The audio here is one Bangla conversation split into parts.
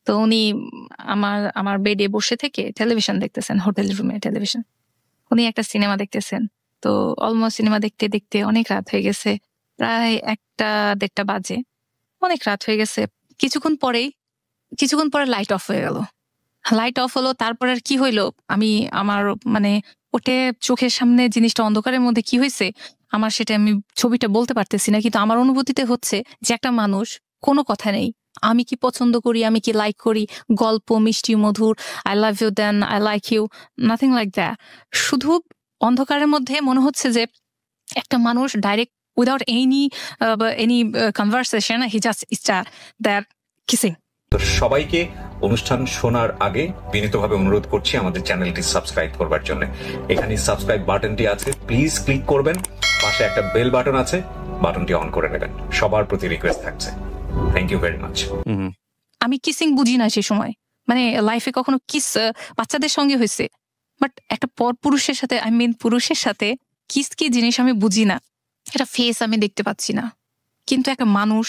তো উনি আমার আমার বেডে বসে থেকে টেলিভিশন দেখতেছেন, হোটেল রুমে টেলিভিশন। উনি একটা সিনেমা দেখতেছেন। তো অলমোস্ট সিনেমা দেখতে দেখতে অনেক রাত হয়ে গেছে, প্রায় 1-1:30 বাজে, অনেক রাত হয়ে গেছে। কিছুক্ষণ পরে লাইট অফ হয়ে গেল। লাইট অফ হলো, তারপর আর কি হইলো আমি আমার মানে ওটে চোখের সামনে জিনিসটা অন্ধকারের মধ্যে কি হয়েছে আমার সেটা আমি ছবিটা বলতে পারতেছি না, কিন্তু আমার অনুভূতিতে হচ্ছে যে একটা মানুষ, কোনো কথা নেই, আমি কি পছন্দ করি, আমি কি লাইক করি, গল্প মিষ্টি মধুর, I love you then I like you, nothing like that. শুধু অন্ধকারের মধ্যে মনে হচ্ছে যে একটা মানুষ direct without any conversation he just that kissing. তো সবাইকে অনুষ্ঠান শোনার আগে বিনীতভাবে অনুরোধ করছি আমাদের চ্যানেলটি সাবস্ক্রাইব করবার জন্য। এখানে সাবস্ক্রাইব বাটনটি আছে, প্লিজ ক্লিক করবেন। পাশে একটা বেল বাটন আছে, বাটনটি অন করে নেবেন। সবার প্রতি রিকোয়েস্ট থাকছে। Thank you very much. আমি কিসিং বুঝি না সে সময়, মানে লাইফে কখনো কিস বাচ্চাদের সঙ্গে হয়েছে, বাট একটা পুরুষের সাথে, আই মিন পুরুষের সাথে কিস কি জিনিস আমি বুঝি না। একটা ফেস আমি দেখতে পাচ্ছি না, কিন্তু একটা মানুষ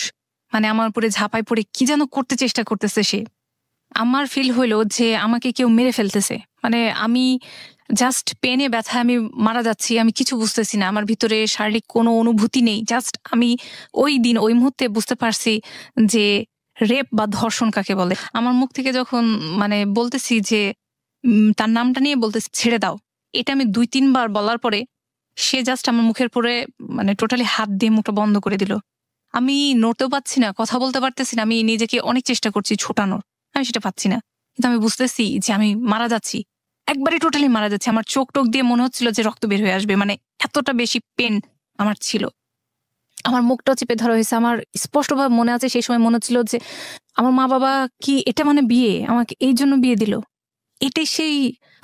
মানে আমার উপরে ঝাঁপাই পড়ে কি যেন করতে চেষ্টা করতেছে সে। আমার ফিল হইলো যে আমাকে কেউ মেরে ফেলতেছে, মানে আমি জাস্ট পেনে ব্যথা আমি মারা যাচ্ছি, আমি কিছু বুঝতেছি না, আমার ভিতরে শারীরিক কোনো অনুভূতি নেই। জাস্ট আমি ওই দিন ওই মুহূর্তে বুঝতে পারছি যে রেপ বা ধর্ষণ কাকে বলে। আমার মুখ থেকে যখন মানে বলতেছি যে তার নামটা নিয়ে বলতেছি ছেড়ে দাও, এটা আমি 2-3 বার বলার পরে সে জাস্ট আমার মুখের পরে মানে টোটালি হাত দিয়ে মুখটা বন্ধ করে দিল। আমি নড়তেও পারছি না, কথা বলতে পারতেছি না, আমি নিজেকে অনেক চেষ্টা করছি ছোটানোর, আমি সেটা পাচ্ছি না, কিন্তু আমি বুঝতেছি যে আমি মারা যাচ্ছি, একবারে টোটালি মারা যাচ্ছি। আমার চোখ টোক দিয়ে মনে হচ্ছিল যে রক্ত বের হয়ে আসবে, মানে এতটা বেশি পেন আমার ছিল। আমার মুখটাও চেপে ধরা হয়েছে। আমার স্পষ্টভাবে মনে আছে সেই সময় মনে হচ্ছিল যে আমার মা বাবা কি এটা মানে বিয়ে, আমাকে এই জন্য বিয়ে দিল, এটাই সেই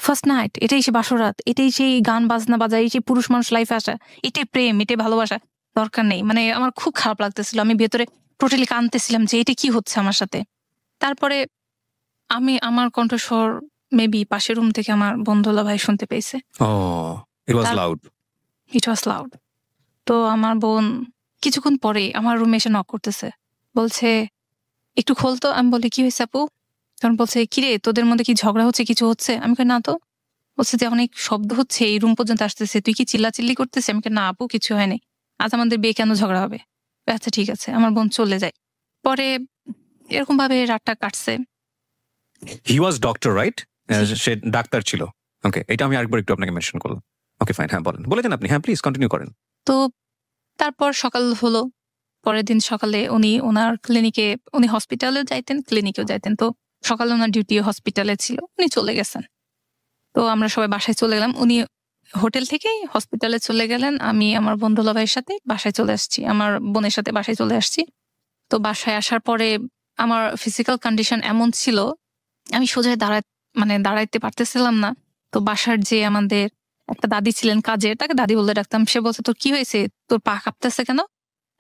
ফার্স্ট নাইট, এটাই সেই বাসরাত, এটাই সেই গান বাজনা বাজা, এই সেই পুরুষ মানুষ লাইফে আসা, এটাই প্রেম, এটাই ভালোবাসা, দরকার নেই। মানে আমার খুব খারাপ লাগতেছিল, আমি ভেতরে টোটালি কাঁদতেছিলাম যে এটা কি হচ্ছে আমার সাথে। তারপরে আমার কণ্ঠস্বর মেবি পাশের রুম থেকে আমার বন্ধুলা ভাই শুনতে পেয়েছে। ইট ওয়াজ লাউড। তো আমার বোন কিছুক্ষণ পরে আমার রুমে এসে নক করতেছে, বলছে একটু খোলতো। আমি বলি কি হয়েছে আপু? তখন বলছে কিরে তোদের মধ্যে কি ঝগড়া হচ্ছে, কিছু হচ্ছে? আমি কই না তো। বলছে যে অনেক শব্দ হচ্ছে, এই রুম পর্যন্ত আসতেছে, তুই কি চিল্লাচিল্লি করতেছিস? আমি কই না আপু কিছু হয়নি, আজ আমাদের বিয়ে, কেন ঝগড়া হবে? আচ্ছা ঠিক আছে। আমার বোন চলে যায়। পরে এরকম ভাবে রাতটা কাটছে। হি ওয়াজ ডক্টর, রাইট? সে ডাক্তার ছিল। ওকে, এটা আমি আরেকবার একটু আপনাকে মেনশন করলাম। ওকে ফাইন, হ্যাঁ বলেন আপনি, হ্যাঁ প্লিজ কন্টিনিউ করেন। তো তারপর সকাল হলো, পরের দিন সকালে উনি ওনার ক্লিনিকে, উনি হসপিটালেও যাইতেন ক্লিনিকেও যাইতেন, তো সকালে ওনার ডিউটি হসপিটালে ছিল, উনি চলে গেছেন। তো আমরা সবাই বাসায় চলে গেলাম, উনি হোটেল থেকেই হসপিটালে চলে গেলেন, আমি আমার বন্ধুলা ভাইয়ের সাথে বাসায় চলে আসছি, আমার বোনের সাথে বাসায় চলে আসছি। তো বাসায় আসার পরে আমার ফিজিক্যাল কন্ডিশন এমন ছিল, আমি সোজায় দাঁড়াইতে পারতেছিলাম না। তো বাসার যে আমাদের একটা দাদি ছিলেন কাজের, তাকে দাদি বলে ডাকতাম, সে বলছে তোর কি হয়েছে, তোর পা কাঁপতেছে কেন?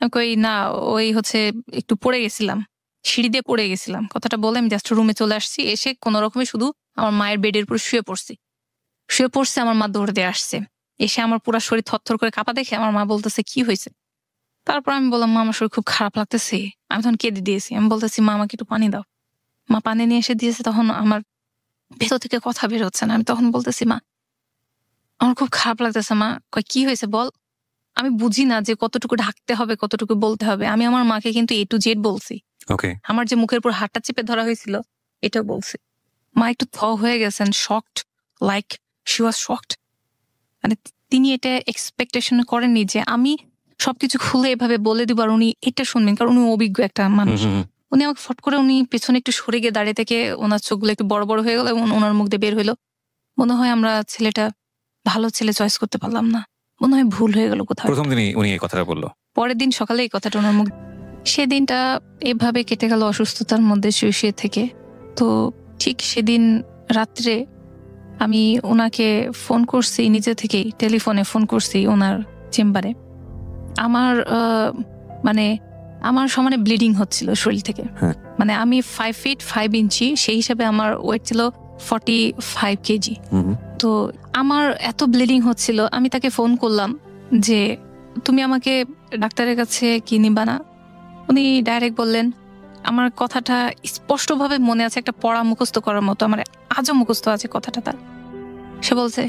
আমি কই না ওই হচ্ছে একটু পড়ে গেছিলাম, সিঁড়ি দিয়ে পড়ে গেছিলাম। কথাটা বলে আমি জাস্ট রুমে চলে আসছি, এসে কোনো রকমে শুধু আমার মায়ের বেডের উপর শুয়ে পড়ছে। আমার মা দৌড় দিয়ে আসছে, এসে আমার পুরো শরীর থরথর করে কাঁপা দেখে আমার মা বলতেছে কি হয়েছে? তারপর আমি বললাম মা আমার শরীর খুব খারাপ লাগতেছে। আমি তখন কেঁদে দিয়েছি, আমি বলতেছি মা আমাকে একটু পানি দাও। মা পানি নিয়ে এসে দিয়েছে, তখন আমার ভেতর থেকে কথা বের হচ্ছে না। আমি তখন বলতেছি মা আমার খুব খারাপ লাগতেছে। মা কয় কি হয়েছে বল। আমি বুঝি না যে কতটুকু ঢাকতে হবে, কতটুকু বলতে হবে। আমি আমার মাকে কিন্তু A to Z বলছি। আমার যে মুখের উপর হাতটা চেপে ধরা হয়েছিল এটাও বলছি। মা একটু হয়ে গেছেন, shocked, like she was shocked. মানে তিনি এটা এক্সপেকটেশন করেননি যে আমি সবকিছু খুলে এভাবে বলে দিব আর উনি এটা শুনবেন, কারণ উনি অভিজ্ঞ একটা মানুষ। উনি আমাকে ফট করে উনি পেছনে একটু সরে গিয়ে দাঁড়িয়ে থেকে ওনার চোখগুলো একটু বড় বড় হয়ে গেল এবং ওনার মুখ দিয়ে বের হইলো, মনে হয় আমরা ছেলেটা ভালো ছেলে চয়েস করতে পারলাম না, মনে হয় ভুল হয়ে গেল কোথাও। প্রথম দিনই উনি এই কথাটা বললো? পরের দিন সকালে এই কথাটা ওনার মুখ। সেদিনটা এভাবে কেটে গেল অসুস্থতার মধ্যে শুয়ে থেকে। তো ঠিক সেদিন রাত্রে আমি ওনাকে ফোন করছি, নিজে থেকেই টেলিফোনে ফোন করছি ওনার চেম্বারে। আমার সমানে ব্লিডিং হচ্ছিল শরীর থেকে। মানে আমি 5 feet 5 inches, সেই হিসাবে আমার ওয়েট ছিল 45 kg। তো আমার এত ব্লিডিং হচ্ছিল, আমি তাকে ফোন করলাম যে তুমি আমাকে ডাক্তারের কাছে কি নিবা না? উনি ডাইরেক্ট বললেন আমার কথাটা স্পষ্টভাবে মনে আছে, একটা পড়া মুখস্থ করার মতো, আমার আজও মুখস্থ আছে কথাটা তার। সে বলছে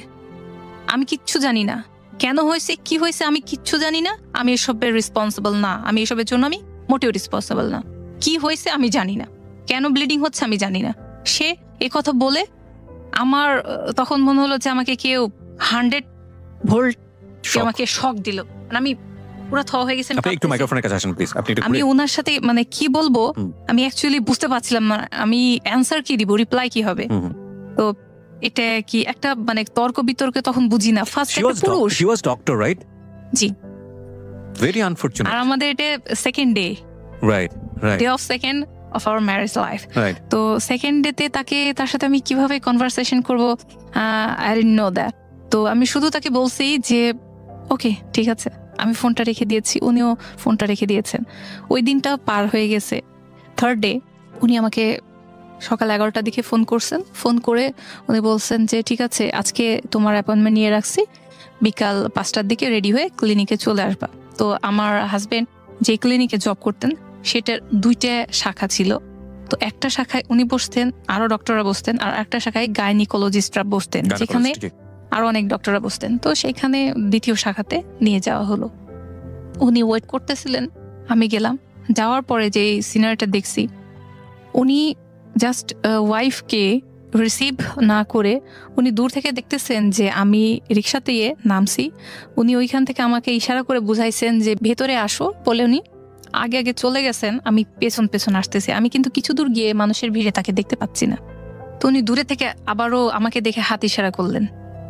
আমি কিচ্ছু জানি না, কেন হয়েছে কি হয়েছে আমি কিচ্ছু জানি না, আমি এসবের রেসপন্সিবল না, আমি এসবের জন্য আমি মোটেও রেসপন্সিবল না, কি হয়েছে আমি জানি না, কেন ব্লিডিং হচ্ছে আমি জানি না। সে এই কথা বলে আমার তখন মনে হলো যে আমাকে কেউ 100 ভোল্ট আমাকে শক দিল। আমি পুরো থ হয়ে গেছে। আপনি একটু মাইক্রোফোনের কাছে আসেন প্লিজ। আপনি আমি ওনার সাথে মানে কি বলবো আমি অ্যাকচুয়ালি বুঝতে পারছিলাম না, আমি অ্যান্সার কি দিব, রিপ্লাই কি হবে। তো এটা কি একটা মানে তর্ক বিতর্কে তখন বুঝি না। ফার্স্ট একটা পুরুষ, he was doctor right? G, very unfortunate. আর আমাদের এটা second day, right day of second of our marriage life. right তো সেকেন্ড ডেতে তার সাথে আমি কিভাবে কনভারসেশন করব, আই ডিডন্ট নো দ্যাট। তো আমি শুধু তাকে বলছি যে ওকে ঠিক আছে, আমি ফোনটা রেখে দিয়েছি, উনিও ফোনটা রেখে দিয়েছেন। ওই দিনটা পার হয়ে গেছে। থার্ড ডে উনি আমাকে সকাল 11টার দিকে ফোন করছেন। ফোন করে উনি বলছেন যে ঠিক আছে আজকে তোমার অ্যাপয়েন্টমেন্ট নিয়ে রাখছি, বিকাল 5টার দিকে রেডি হয়ে ক্লিনিকে চলে আসবা। তো আমার হাজবেন্ড যে ক্লিনিকে জব করতেন সেটার 2টা শাখা ছিল। তো একটা শাখায় উনি বসতেন, আরো ডক্টররা বসতেন, আর একটা শাখায় গাইনিকোলজিস্টরা বসতেন, যেখানে আরো অনেক ডক্টররা বসতেন। তো সেখানে দ্বিতীয় শাখাতে নিয়ে যাওয়া হলো। উনি ওয়েট করতেছিলেন, আমি গেলাম। যাওয়ার পরে যে সিনারিটা দেখছি, উনি জাস্ট ওয়াইফকে রিসিভ না করে উনি দূর থেকে দেখতেছেন যে আমি রিক্সাতে নামছি। উনি ওইখান থেকে আমাকে ইশারা করে বুঝাইছেন যে ভেতরে আসো বলে উনি আগে আগে চলে গেছেন, আমি পেছন পেছন আসতেছি। আমি কিন্তু কিছু দূর গিয়ে মানুষের ভিড়ে তাকে দেখতে পাচ্ছি না। তো উনি দূরে থেকে আবারও আমাকে দেখে হাত ইশারা করলেন।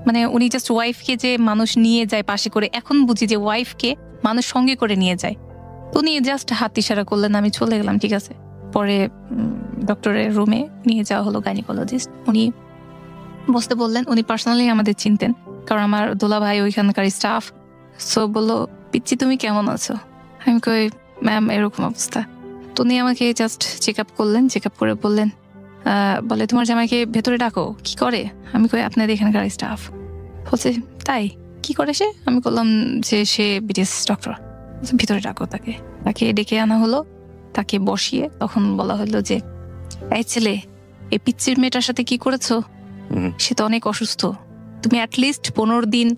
মানে উনি জাস্ট ওয়াইফকে যে মানুষ নিয়ে যায় পাশে করে, এখন বুঝি যে ওয়াইফকে মানুষ সঙ্গে করে নিয়ে যায়। তো উনি জাস্ট হাত ইশারা করলেন, আমি চলে গেলাম। ঠিক আছে, পরে ডক্টরের রুমে নিয়ে যাওয়া হলো গাইনিকোলজিস্ট। উনি বসতে বললেন। উনি পার্সোনালি আমাদের চিনতেন, কারণ আমার দোলা ভাই ওইখানকার স্টাফ। সো বললো পিচ্চি তুমি কেমন আছো? আমি কই ম্যাম এরকম অবস্থা। তো উনি আমাকে জাস্ট চেক আপ করলেন। চেক আপ করে বললেন, বলে তোমার জামাইকে ভেতরে ডাকো। কি করে? আমি কই আপনাদের এখানকার স্টাফ। বলছে তাই, কি করে সে? আমি বললাম যে সে বিডিএস ডক্টর। ভিতরে ডাকো তাকে। তাকে ডেকে আনা হলো, তাকে বসিয়ে তখন বলা হলো যে এই ছেলে, এই পিচ্চির মেয়েটার সাথে কি করেছো? সে তো অনেক অসুস্থ, তুমি অ্যাটলিস্ট 15 দিন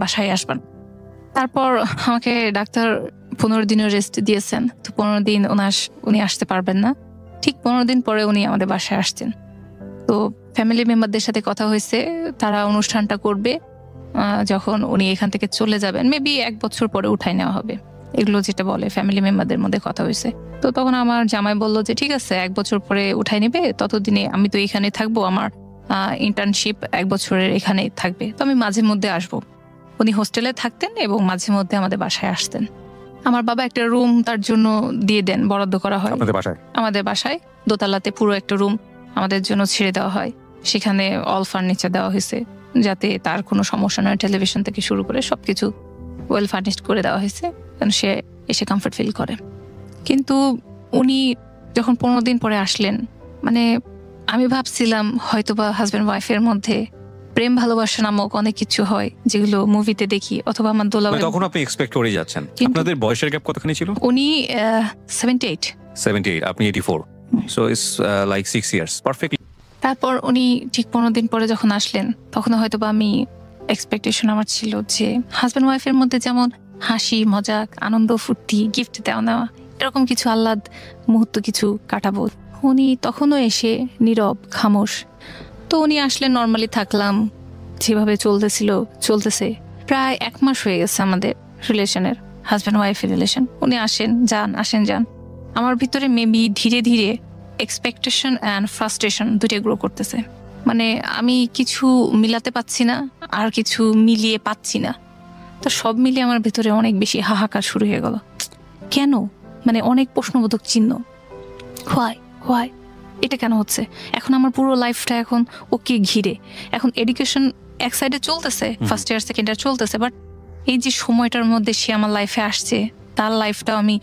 বাসায় আসবেন। তারপর আমাকে ডাক্তার 15 দিনের রেস্ট দিয়েছেন। তো 15 দিন উনি আসতে পারবেন না। ঠিক 15 দিন পরে উনি আমাদের বাসায় আসছেন। তো ফ্যামিলি মেম্বারদের সাথে কথা হয়েছে, তারা অনুষ্ঠানটা করবে যখন উনি এখান থেকে চলে যাবেন। মেবি 1 বছর পরে উঠাই নেওয়া হবে, এগুলো যেটা বলে ফ্যামিলি মেম্বারদের মধ্যে কথা হয়েছে। তো তখন আমার জামাই বলল যে ঠিক আছে 1 বছর পরে উঠাই নেবে, ততদিনে আমি তো এখানে থাকবো, আমার ইন্টার্নশিপ 1 বছরের এখানে থাকবে, তো আমি মাঝে মধ্যে আসবো। উনি হোস্টেলে থাকতেন এবং মাঝে মধ্যে আমাদের বাসায় আসতেন। আমার বাবা একটা রুম তার জন্য দিয়ে দেন, বরাদ্দ করা হয় আমাদের বাসায়। দোতলাতে পুরো একটা রুম আমাদের জন্য ছেড়ে দেওয়া হয়। সেখানে অল ফার্নিচার দেওয়া হয়েছে যাতে তার কোনো সমস্যা নয়। টেলিভিশন থেকে শুরু করে সবকিছু ওয়েল ফার্নিশড করে দেওয়া হয়েছে, কারণ সে এসে কমফর্ট ফিল করে। কিন্তু উনি যখন 15 দিন পরে আসলেন, মানে আমি ভাবছিলাম হয়তোবা হাজব্যান্ড ওয়াইফের মধ্যে প্রেম ভালোবাসা নামক অনেক কিছু হয়, যেগুলো মুভিতে দেখি, অথবা আমার দোলাভাই। তখন আপনি এক্সপেক্ট করে যাচ্ছেন। আপনাদের বয়সের গ্যাপ কতখানি ছিল? উনি 78, আপনি 84, so it's like 6 years perfectly. তারপর উনি ঠিক 15 দিন পরে যখন আসলেন, তখন হয়তোবা আমি এক্সপেকটেশন আমার ছিল যে হাজব্যান্ড ওয়াইফের মধ্যে যেমন হাসি মজাক আনন্দ ফুর্তি গিফট দেওয়া নেওয়া এরকম কিছু আহ্লাদ মুহূর্ত কিছু কাটাবো। উনি তখনও এসে নীরব খামোশ। তো উনি আসলে নর্মালি থাকলাম, যেভাবে চলতেছে। প্রায় 1 মাস হয়ে গেছে আমাদের রিলেশনের, হাজব্যান্ড ওয়াইফের রিলেশন। উনি আসেন যান। আমার ভিতরে মেবি ধীরে ধীরে এক্সপেকটেশন অ্যান্ড ফ্রাস্ট্রেশন দুটোই গ্রো করতেছে। মানে আমি কিছু মিলাতে পাচ্ছি না, আর কিছু মিলিয়ে পাচ্ছি না। তো সব মিলিয়ে আমার ভিতরে অনেক বেশি হাহাকার শুরু হয়ে গেল। কেন? মানে অনেক প্রশ্নবোধক চিহ্ন। হোয়াই এটা কেন হচ্ছে? এখন আমার পুরো লাইফটা এখন ওকে ঘিরে। এখন এডুকেশন এক সাইডে চলতেছে, ফার্স্ট ইয়ার সেকেন্ড ইয়ার চলতেছে, বাট এই যে সময়টার মধ্যে সে আমার লাইফে আসছে, তার লাইফটাও আমি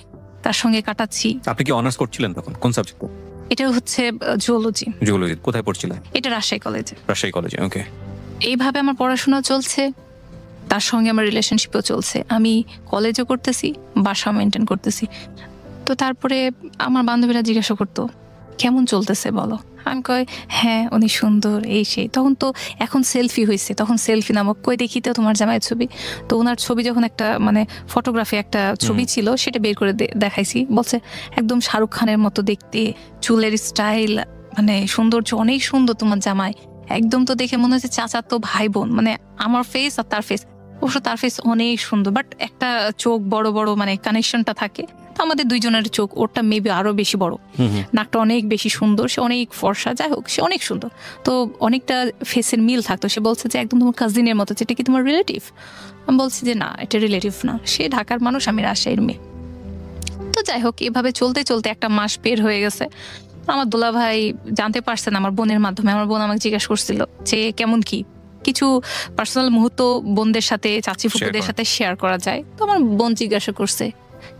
তার সঙ্গে কাটাচ্ছি। আপনি কি অনার্স করছিলেন তখন? কোন সাবজেক্টে? এটা হচ্ছে জুওলজি। কোথায় পড়ছিলেন? এটা রাজশাহী কলেজে। ওকে। এইভাবে আমার পড়াশোনা চলছে, তার সঙ্গে আমার রিলেশনশিপও চলছে। আমি কলেজও করতেছি, বাসাও মেনটেন করতেছি। তো তো তারপরে আমার বান্ধবীরা জিজ্ঞাসা করতো কেমন চলতেছে বলো, আমি কই হ্যাঁ উনি সুন্দর এই সেই। তখন তো এখন সেলফি হয়েছে, তখন সেলফি নামক কই দেখি তো তোমার জামাইয়ের ছবি। তো ওনার ছবি যখন একটা মানে ফটোগ্রাফি একটা ছবি ছিল সেটা বের করে দেখাইছি, বলছে একদম শাহরুখ খানের মতো দেখতে, চুলের স্টাইল মানে সৌন্দর্য অনেক সুন্দর তোমার জামাই, একদম তো দেখে মনে হচ্ছে চাচা তো ভাই বোন, মানে আমার ফেস আর তার ফেস, অবশ্য তার ফেস অনেক সুন্দর বাট একটা চোখ বড় বড় মানে কানেকশনটা থাকে। তো আমাদের দুইজনের চোখ, ওরটা মেবি আরো বেশি বড়, নাকটা অনেক বেশি সুন্দর, সে অনেক ফর্সা, যাই হোক সে অনেক সুন্দর। তো অনেকটা ফেসের মিল থাকতো। সে বলছে যে একদম তোমার কাজিনের মতো, যেটা কি তোমার রিলেটিভ? আমি বলছি যে না এটা রিলেটিভ না, সে ঢাকার মানুষ, আমি রাজশাহীর মেয়ে। তো যাই হোক এভাবে চলতে চলতে একটা মাস বের হয়ে গেছে। আমার দোলা ভাই জানতে পারছেন আমার বোনের মাধ্যমে, আমার বোন আমাকে জিজ্ঞাসা করছিল যে কেমন কি, কিছু পার্সোনাল মুহূর্ত বোনদের সাথে চাচি ফুপুদের সাথে শেয়ার করা যায়। তো আমার বোন জিজ্ঞাসা করছে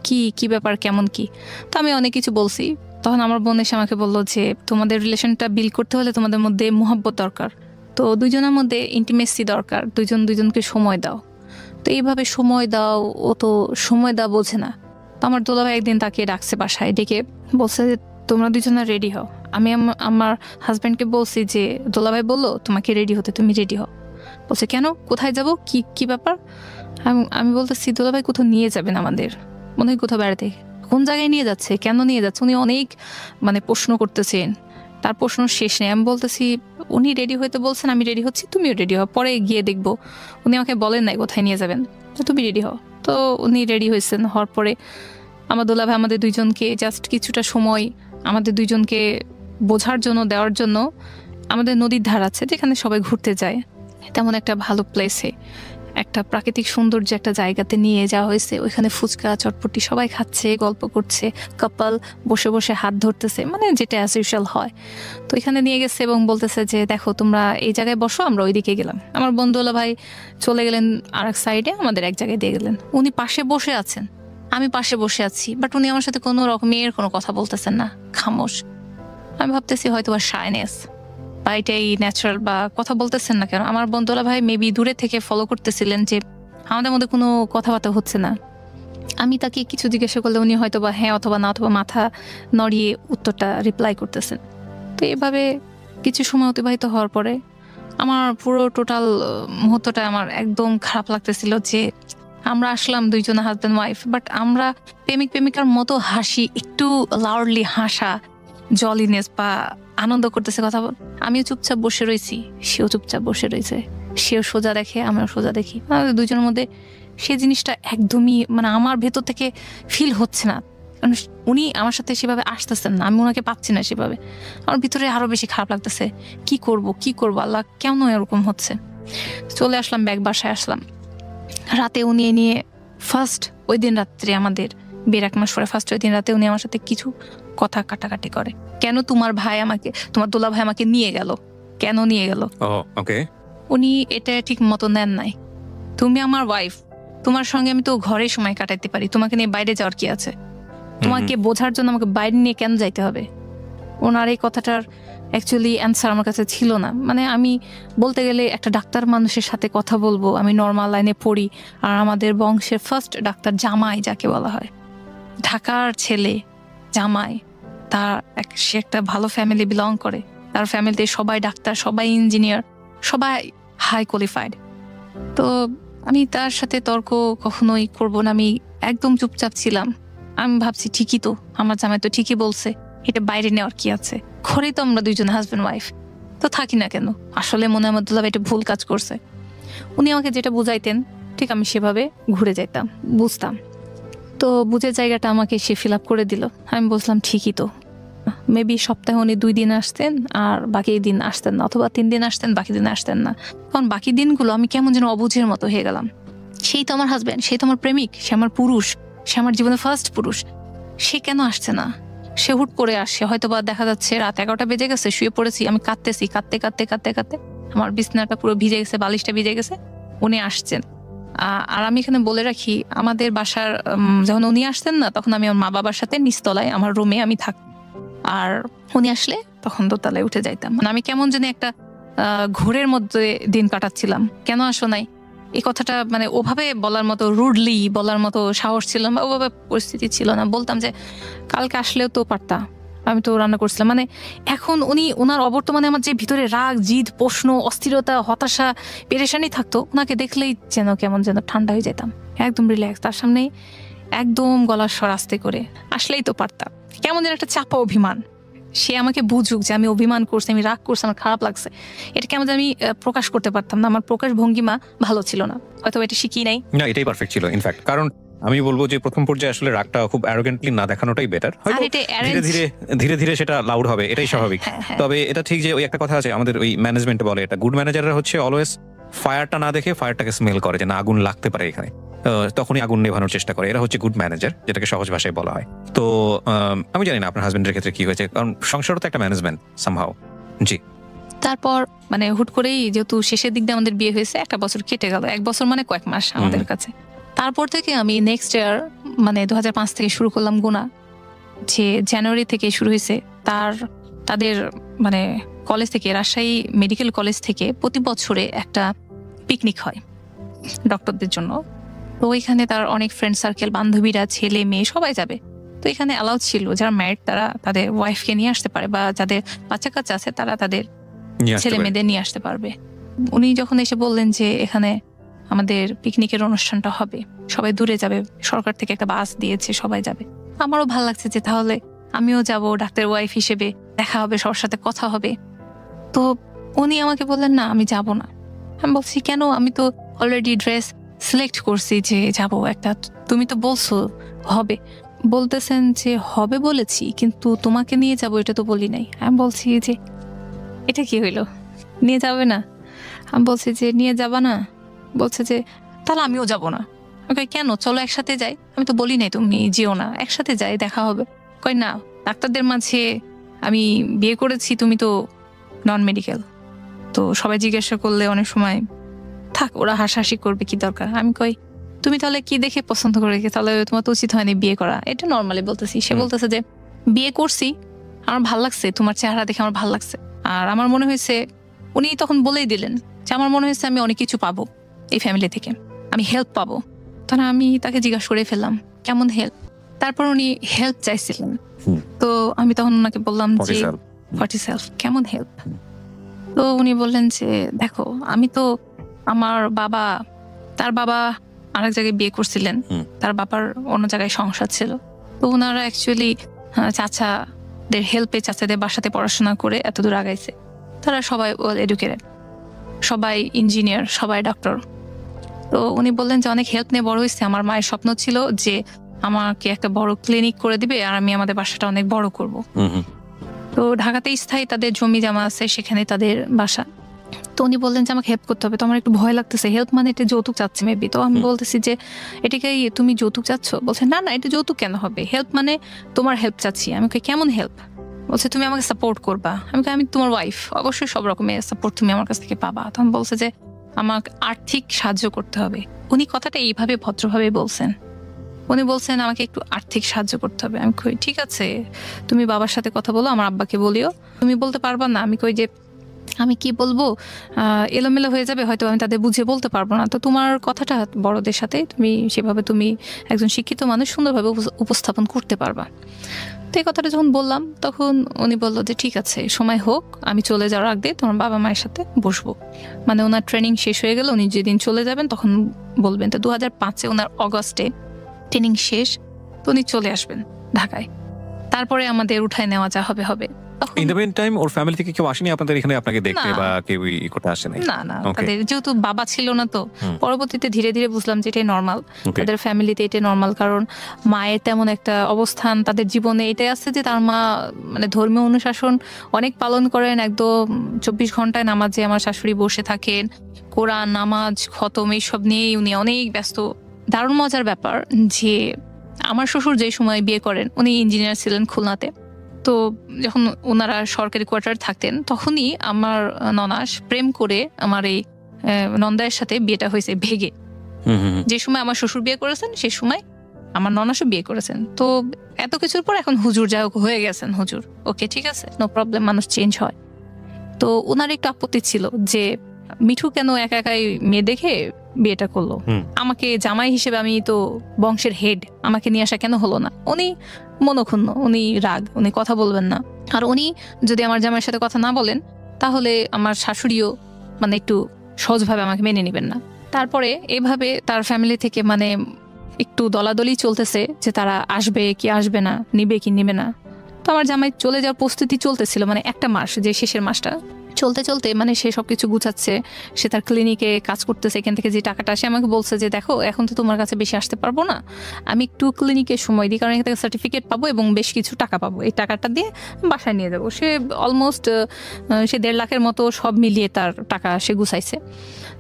কি কি ব্যাপার কেমন কি, তো আমি অনেক কিছু বলছি। তখন আমার বোন এসে আমাকে বললো যে তোমাদের রিলেশনটা বিল্ড করতে হলে তোমাদের মধ্যে মোহাব্বত দরকার, তো দুইজনের মধ্যে ইন্টিমেসি দরকার, দুইজন দুইজনকে সময় দাও। তো এইভাবে সময় দাও, ও তো সময় দাও বোঝে না। তো আমার দোলাভাই একদিন তাকে ডাকছে বাসায়, ডেকে বলছে যে তোমরা দুজনে রেডি হও। আমি আমার হাজব্যান্ডকে বলছি যে দোলাভাই বললো তোমাকে রেডি হতে, তুমি রেডি হও। বলছে কেন, কোথায় যাব, কি কি ব্যাপার? আমি বলতেছি দোলাভাই কোথাও নিয়ে যাবেন আমাদের, মনে হয় কোথাও বেড়াতে। কোন জায়গায় নিয়ে যাচ্ছে, কেন নিয়ে যাচ্ছে? উনি অনেক মানে প্রশ্ন করতেছেন, তার প্রশ্ন শেষ নেই। আমি বলতেছি উনি রেডি হইতে বলছেন, আমি রেডি হচ্ছি, তুমিও রেডি হও, পরে গিয়ে দেখবো। উনি আমাকে বলেন নাই কোথায় নিয়ে যাবেন, তো তুমি রেডি হও। তো উনি রেডি হয়েছেন, হওয়ার পরে আমার দোলাভাই আমাদের দুইজনকে জাস্ট কিছুটা সময় আমাদের দুইজনকে বোঝার জন্য দেওয়ার জন্য আমাদের নদীর ধার আছে যেখানে সবাই ঘুরতে যায়, তেমন একটা ভালো প্লেসে একটা প্রাকৃতিক সৌন্দর্য একটা জায়গাতে নিয়ে যাওয়া হয়েছে। ওইখানে ফুচকা চটপটি সবাই খাচ্ছে, গল্প করছে, কাপল বসে বসে হাত ধরতেছে, মানে যেটা অ্যাজ ইউজুয়াল হয়। তো এখানে নিয়ে গেছে এবং বলতেছে যে দেখো তোমরা এই জায়গায় বসো, আমরা ওইদিকে গেলাম। আমার বন্ধুলা ভাই চলে গেলেন আর এক সাইডে, আমাদের এক জায়গায় দিয়ে গেলেন। উনি পাশে বসে আছেন, আমি পাশে বসে আছি, বাট উনি আমার সাথে কোনো রকমের কোনো কথা বলতেছেন না, খামোশ। আমি ভাবতেছি হয়তো বা শাইনেস বা এটাই ন্যাচারাল, বা কথা বলতেছেন না কেন। আমার বন্ধুরা ভাই মেবি দূরে থেকে ফলো করতেছিলেন যে আমাদের মধ্যে কোনো কথাবার্তা হচ্ছে না। আমি তাকে কিছু জিজ্ঞাসা করলে উনি হয়তো বা হ্যাঁ অথবা না অথবা মাথা নড়িয়ে উত্তরটা রিপ্লাই করতেছেন। তো এভাবে কিছু সময় অতিবাহিত হওয়ার পরে আমার পুরো টোটাল মুহূর্তটা আমার একদম খারাপ লাগতেছিল যে আমরা আসলাম দুইজন হাজব্যান্ড ওয়াইফ, বাট আমরা প্রেমিক প্রেমিকার মতো হাসি, একটু লাউডলি হাসা, জলিনেস বা আনন্দ করতেছে, কথা বল। আমিও চুপচাপ বসে রয়েছি, সেও চুপচাপ বসে রয়েছে, সেও সোজা দেখে, আমিও সোজা দেখি। আমাদের দুজনের মধ্যে সে জিনিসটা একদমই মানে আমার ভেতর থেকে ফিল হচ্ছে না। উনি আমার সাথে সেভাবে আসতেছেন না, আমি ওনাকে পাচ্ছি না সেভাবে। আমার ভিতরে আরো বেশি খারাপ লাগতেছে, কি করব আল্লাহ কেন এরকম হচ্ছে। চলে আসলাম, ব্যাগ বাসায় আসলাম। রাতে উনি এ নিয়ে ফার্স্ট ওই দিন রাত্রে, আমাদের বের 1 মাস পরে ফার্স্ট ওই দিন রাতে উনি আমার সাথে কিছু কথা কাটাকাটি করে। কেন তোমার ভাই আমাকে, তোমার দোলা ভাই আমাকে নিয়ে গেল, কেন নিয়ে গেল? ওকে, উনি এটা ঠিক মতো নেন নাই। তুমি আমার ওয়াইফ, তোমার সঙ্গে আমি তো ঘরে সময় কাটাইতে পারি, তোমাকে নিয়ে বাইরে যাওয়ার কি আছে? তোমাকে বোঝার জন্য আমাকে বাইরে নিয়ে কেন যাইতে হবে? ওনার এই কথাটার অ্যাকচুয়ালি অ্যান্সার আমার কাছে ছিল না। মানে আমি বলতে গেলে একটা ডাক্তার মানুষের সাথে কথা বলবো, আমি নর্মাল লাইনে পড়ি, আর আমাদের বংশের ফার্স্ট ডাক্তার জামাই যাকে বলা হয়, ঢাকার ছেলে জামাই, সে একটা ভালো ফ্যামিলি বিলং করে, তার ফ্যামিলিতে সবাই ডাক্তার, সবাই ইঞ্জিনিয়ার, সবাই হাই কোয়ালিফাইড। তো আমি তার সাথে তর্ক কখনোই করব না, আমি একদম চুপচাপ ছিলাম। আমি ভাবছি ঠিকই তো, আমার জামাই তো ঠিকই বলছে, এটা বাইরে নেওয়ার কি আছে, ঘরেই তো আমরা দুইজন হাজব্যান্ড ওয়াইফ, তো থাকি না কেন? আসলে মনে হয় আব্দুল্লাহ এটা ভুল কাজ করছে। উনি আমাকে যেটা বুঝাইতেন ঠিক আমি সেভাবে ঘুরে যাইতাম, বুঝতাম। তো বুঝে জায়গাটা আমাকে সে ফিল আপ করে দিল। আমি বুঝলাম ঠিকই তো, মেবি সপ্তাহে উনি 2 দিন আসতেন আর বাকি দিন আসতেন না, অথবা 3 দিন আসতেন বাকি দিন আসতেন না। কারণ বাকি দিনগুলো আমি কেমন যেন অবুঝের মতো হয়ে গেলাম। সেই তো আমার হাজব্যান্ড, সেই তো আমার প্রেমিক, সে আমার পুরুষ, সে আমার জীবনের ফার্স্ট পুরুষ, সে কেন আসছে না? সে হুট করে আসছে, হয়তো বা দেখা যাচ্ছে রাত 11টা বেজে গেছে, শুয়ে পড়েছি, আমি কাঁদতেছি, কাঁদতে কাঁদতে কাঁদতে কাঁদতে আমার বিছানাটা পুরো ভিজে গেছে, বালিশটা ভিজে গেছে, উনি আসছেন। আর আমি এখানে বলে রাখি, আমাদের বাসার যখন উনি আসতেন না, তখন আমি আমার মা বাবার সাথে নিচতলায় আমার রুমে আমি থাকতাম, আর উনি আসলে তখন দোতলায় উঠে যাইতাম। মানে আমি কেমন জানি একটা ঘোরের মধ্যে দিন কাটাচ্ছিলাম। কেন আসো নাই, এই কথাটা মানে ওভাবে বলার মতো রুডলি বলার মতো সাহস ছিল না, ওভাবে পরিস্থিতি ছিল না। বলতাম যে কালকে আসলেও তো পারতা, আমি তো রান্না করছিলাম। মানে এখন উনি ওনার অবর্তমানে আমার যে ভিতরে রাগ, জিদ, প্রশ্ন, অস্থিরতা, হতাশা, পেরেশানি থাকতো, ওনাকে দেখলেই যেন কেমন যেন ঠান্ডা হয়ে যেতাম, একদম রিল্যাক্স। তার সামনে একদম গলার স্বর আস্তে করে আসলেই তো পারতা, কেমন যেন একটা চাপা অভিমান। সে আমাকে বুঝুক যে আমি অভিমান করছি, আমি রাগ করছি, আমার খারাপ লাগছে, এটা কেমন আমি প্রকাশ করতে পারতাম না। আমার প্রকাশ ভঙ্গিমা ভালো ছিল না, হয়তো এটা শিখি নাই। না, এটাই পারফেক্ট ছিল ইনফ্যাক্ট। কারণ আমি বলবো যে প্রথম পর্যায়ে আসলে রাগটা খুব অ্যারোগেন্টলি না দেখানোটাই বেটার। হয়তো ধীরে ধীরে সেটা লাউড হবে, এটাই স্বাভাবিক। তবে এটা ঠিক যে ওই একটা কথা আছে আমাদের ওই ম্যানেজমেন্টে বলে, এটা গুড ম্যানেজাররা হচ্ছে অলওয়েজ ফায়ারটা না দেখে ফায়ারটাকে স্মেল করে, যে না আগুন লাগতে পারে এখানে, তখনই আগুন নেভানোর চেষ্টা করে। এরা হচ্ছে গুড ম্যানেজার, যেটাকে সহজ ভাষায় বলা হয়। তো আমি জানি না আপনার হাজবেন্ডের ক্ষেত্রে কি হয়েছে, কারণ সংসারও তো একটা ম্যানেজমেন্ট সামহাও। জি। তারপর মানে হুট করেই যেহেতু শেষের দিক দিয়ে আমাদের বিয়ে হয়েছে, 1 বছর কেটে গেল, 1 বছর মানে কয়েক মাস আমাদের কাছে। তারপর থেকে আমি নেক্সট ইয়ার মানে 2005 থেকে শুরু করলাম গোনা, যে জানুয়ারি থেকে শুরু হয়েছে। তাদের মানে কলেজ থেকে, রাজশাহী মেডিকেল কলেজ থেকে প্রতি বছরে একটা পিকনিক হয় ডক্টরদের জন্য। তো ওইখানে তার অনেক ফ্রেন্ড সার্কেল, বান্ধবীরা, ছেলে মেয়ে সবাই যাবে। তো এখানে অ্যালাউ ছিল যারা ম্যারিড তারা তাদের ওয়াইফকে নিয়ে আসতে পারে, বা যাদের বাচ্চা কাচ্চা আছে তারা তাদের ছেলে মেয়েদের নিয়ে আসতে পারবে। উনি যখন এসে বললেন যে এখানে আমাদের পিকনিকের অনুষ্ঠানটা হবে, সবাই দূরে যাবে, সরকার থেকে একটা বাস দিয়েছে, সবাই যাবে, আমারও ভালো লাগছে যে তাহলে আমিও যাব, ডাক্তার ওয়াইফ হিসেবে দেখা হবে, সবার সাথে কথা হবে। তো উনি আমাকে বললেন না আমি যাব না। আমি বলছি কেন, আমি তো অলরেডি ড্রেস সিলেক্ট করছি যে যাব একটা, তুমি তো বলছো হবে। বলতেছেন যে হবে বলেছি, কিন্তু তোমাকে নিয়ে যাব এটা তো বলি নাই। আমি বলছি যে এটা কি হইলো, নিয়ে যাবে না? আমি বলছি যে নিয়ে যাবা না? বলছে যে তাহলে আমিও যাব না। ওকে কেন, চলো একসাথে যাই। আমি তো বলি নাই তুমি যেও না, একসাথে যাই, দেখা হবে। কই না, ডাক্তারদের মাঝে আমি বিয়ে করেছি, তুমি তো নন মেডিকেল, তো সবাই জিজ্ঞাসা করলে অনেক সময় থাক, ওরা হাসাহাসি করবে, কি দরকার। আমি কই তুমি তাহলে কি দেখে পছন্দ করে, তাহলে তোমার তো উচিত হয়নি বিয়ে করা, এটা নর্মালি বলতেছি। সে বলতেছে যে বিয়ে করছি, আমার ভাল লাগছে, তোমার চেহারা দেখে আমার ভাল লাগছে। আর আমার মনে হয়েছে, উনি তখন বলেই দিলেন যে আমার মনে হয়েছে আমি অনেক কিছু পাবো এই ফ্যামিলি থেকে, আমি হেল্প পাবো। তখন আমি তাকে জিজ্ঞাসা করে ফেললাম কেমন হেল্প। তারপর উনি হেল্প চাইছিলেন, তো আমি তখন ওনাকে বললাম যে ফর সেলফ কেমন হেল্প। তো উনি বললেন যে দেখো আমি তো, আমার বাবা, তার বাবা আরেক জায়গায় বিয়ে করছিলেন, তার বাবার অন্য জায়গায় সংসার ছিল। তো ওনারা অ্যাকচুয়ালি চাচাদের হেল্পে, চাচাদের বাসাতে পড়াশোনা করে এত দূর আগাইছে। তারা সবাই ওয়েল এডুকেটেড, সবাই ইঞ্জিনিয়ার, সবাই ডক্টর। তো উনি বললেন যে অনেক হেল্প নিয়ে বড় হয়েছে। আমার মায়ের স্বপ্ন ছিল যে আমাকে একটা বড় ক্লিনিক করে দিবে, আর আমি আমাদের বাসাটা অনেক বড় করব। তো ঢাকাতেই স্থায়ী তাদের জমি জমা আছে, সেখানে তাদের বাসা। তো উনি বললেন যে আমাকে হেল্প করতে হবে। তো আমার একটু ভয় লাগতেছে, হেল্প মানে এটা যৌতুক চাচ্ছে মেবি। তো আমি বলতেছি যে এটাকে তুমি যৌতুক চাচ্ছ? বলছে না না, এটা যৌতুক কেন হবে, হেল্প মানে তোমার হেল্প চাচ্ছি। আমি কেমন হেল্প? বলছে তুমি আমাকে সাপোর্ট করবা। আমি তোমার ওয়াইফ, অবশ্যই সব রকমের সাপোর্ট তুমি আমার কাছ থেকে পাবা। তখন বলছে যে আমাকে আর্থিক সাহায্য করতে হবে। উনি কথাটা এইভাবে ভদ্রভাবে বলছেন। উনি বলছেন আমাকে একটু আর্থিক সাহায্য করতে হবে। আমি কই ঠিক আছে, তুমি বাবার সাথে কথা বলো, আমার আব্বাকে বলিও। তুমি বলতে পারবা না? আমি কই যে আমি কি বলবো, এলোমেলো হয়ে যাবে, হয়তো আমি তাদের বুঝিয়ে বলতে পারবো না। তো তোমার কথাটা বড়দের সাথে তুমি সেভাবে, তুমি একজন শিক্ষিত মানুষ, সুন্দরভাবে উপস্থাপন করতে পারবা। তো এই কথাটা যখন বললাম, তখন উনি বললো যে ঠিক আছে, সময় হোক, আমি চলে যাওয়ার আগে তোমার বাবা মায়ের সাথে বসবো। মানে ওনার ট্রেনিং শেষ হয়ে গেল, উনি যেদিন চলে যাবেন তখন বলবেন। তো 2005-এ ওনার অগস্টে ট্রেনিং শেষ, তো উনি চলে আসবেন ঢাকায়। তারপরে আমাদের উঠায় নেওয়া যা হবে হবে। ইন দ্য মিন টাইম ওর ফ্যামিলি থেকে কেউ আসেনি আপনাদের এখানে আপনাকে দেখতে, বা কেউ করতে আসে নাই? না না, তাদের যেহেতু বাবা ছিল না, তো পরবর্তীতে ধীরে ধীরে বুঝলাম যে এটাই নর্মাল, তাদের ফ্যামিলিতে এটাই নর্মাল। কারণ মায়ের তেমন একটা অবস্থান তাদের জীবনে এটাই আছে যে তার মা মানে ধর্মীয় অনুশাসন অনেক পালন করেন, একদম 24 ঘন্টায় নামাজে আমার শাশুড়ি বসে থাকেন, কোরআন, নামাজ, খতম, এইসব নিয়েই উনি অনেক ব্যস্ত। দারুণ মজার ব্যাপার যে আমার শ্বশুর যে সময় বিয়ে করেন, উনি ইঞ্জিনিয়ার ছিলেন খুলনাতে। তো যখন ওনারা সরকারি কোয়ার্টার থাকতেন, তখনই আমার ননাস প্রেম করে আমার এই নন্দায়ের সাথে বিয়েটা হয়েছে ভেগে। যে সময় আমার শ্বশুর বিয়ে করেছেন, সেই সময় আমার ননাসও বিয়ে করেছেন। তো এত কিছুর পর এখন হুজুর যা হোক হয়ে গেছেন হুজুর, ওকে ঠিক আছে, নো প্রবলেম, মানুষ চেঞ্জ হয়। তো ওনার একটু আপত্তি ছিল যে মিঠু কেন একা একাই মেয়ে দেখে বিয়েটা করলো। আমাকে জামাই হিসেবে, আমি তো বংশের হেড, আমাকে নিয়ে আসা কেন হলো না? উনি মনক্ষুণ্ণ, উনি রাগ, উনি কথা বলবেন না। আর উনি যদি আমার জামাইয়ের সাথে কথা না বলেন তাহলে আমার শাশুড়িও মানে একটু সহজভাবে আমাকে মেনে নেবেন না। তারপরে এভাবে তার ফ্যামিলি থেকে মানে একটু দলাদলি চলতেছে যে তারা আসবে কি আসবে না, নিবে কি নিবে না। তো আমার জামাই চলে যাওয়ার প্রস্তুতি চলতেছিল, মানে একটা মাস, যে শেষের মাসটা চলতে চলতে মানে সে সবকিছু গুছাচ্ছে, সে তার ক্লিনিকে কাজ করতেছে, এখান থেকে যে টাকাটা আসে আমাকে বলছে যে দেখো এখন তো তোমার কাছে বেশি আসতে পারবো না, আমি একটু ক্লিনিকে সময় দিই, কারণ এখান থেকে সার্টিফিকেট পাবো এবং বেশ কিছু টাকা পাবো, এই টাকাটা দিয়ে বাসায় নিয়ে যাবো। সে অলমোস্ট সে 1.5 লাখের মতো সব মিলিয়ে তার টাকা সে গুছাইছে।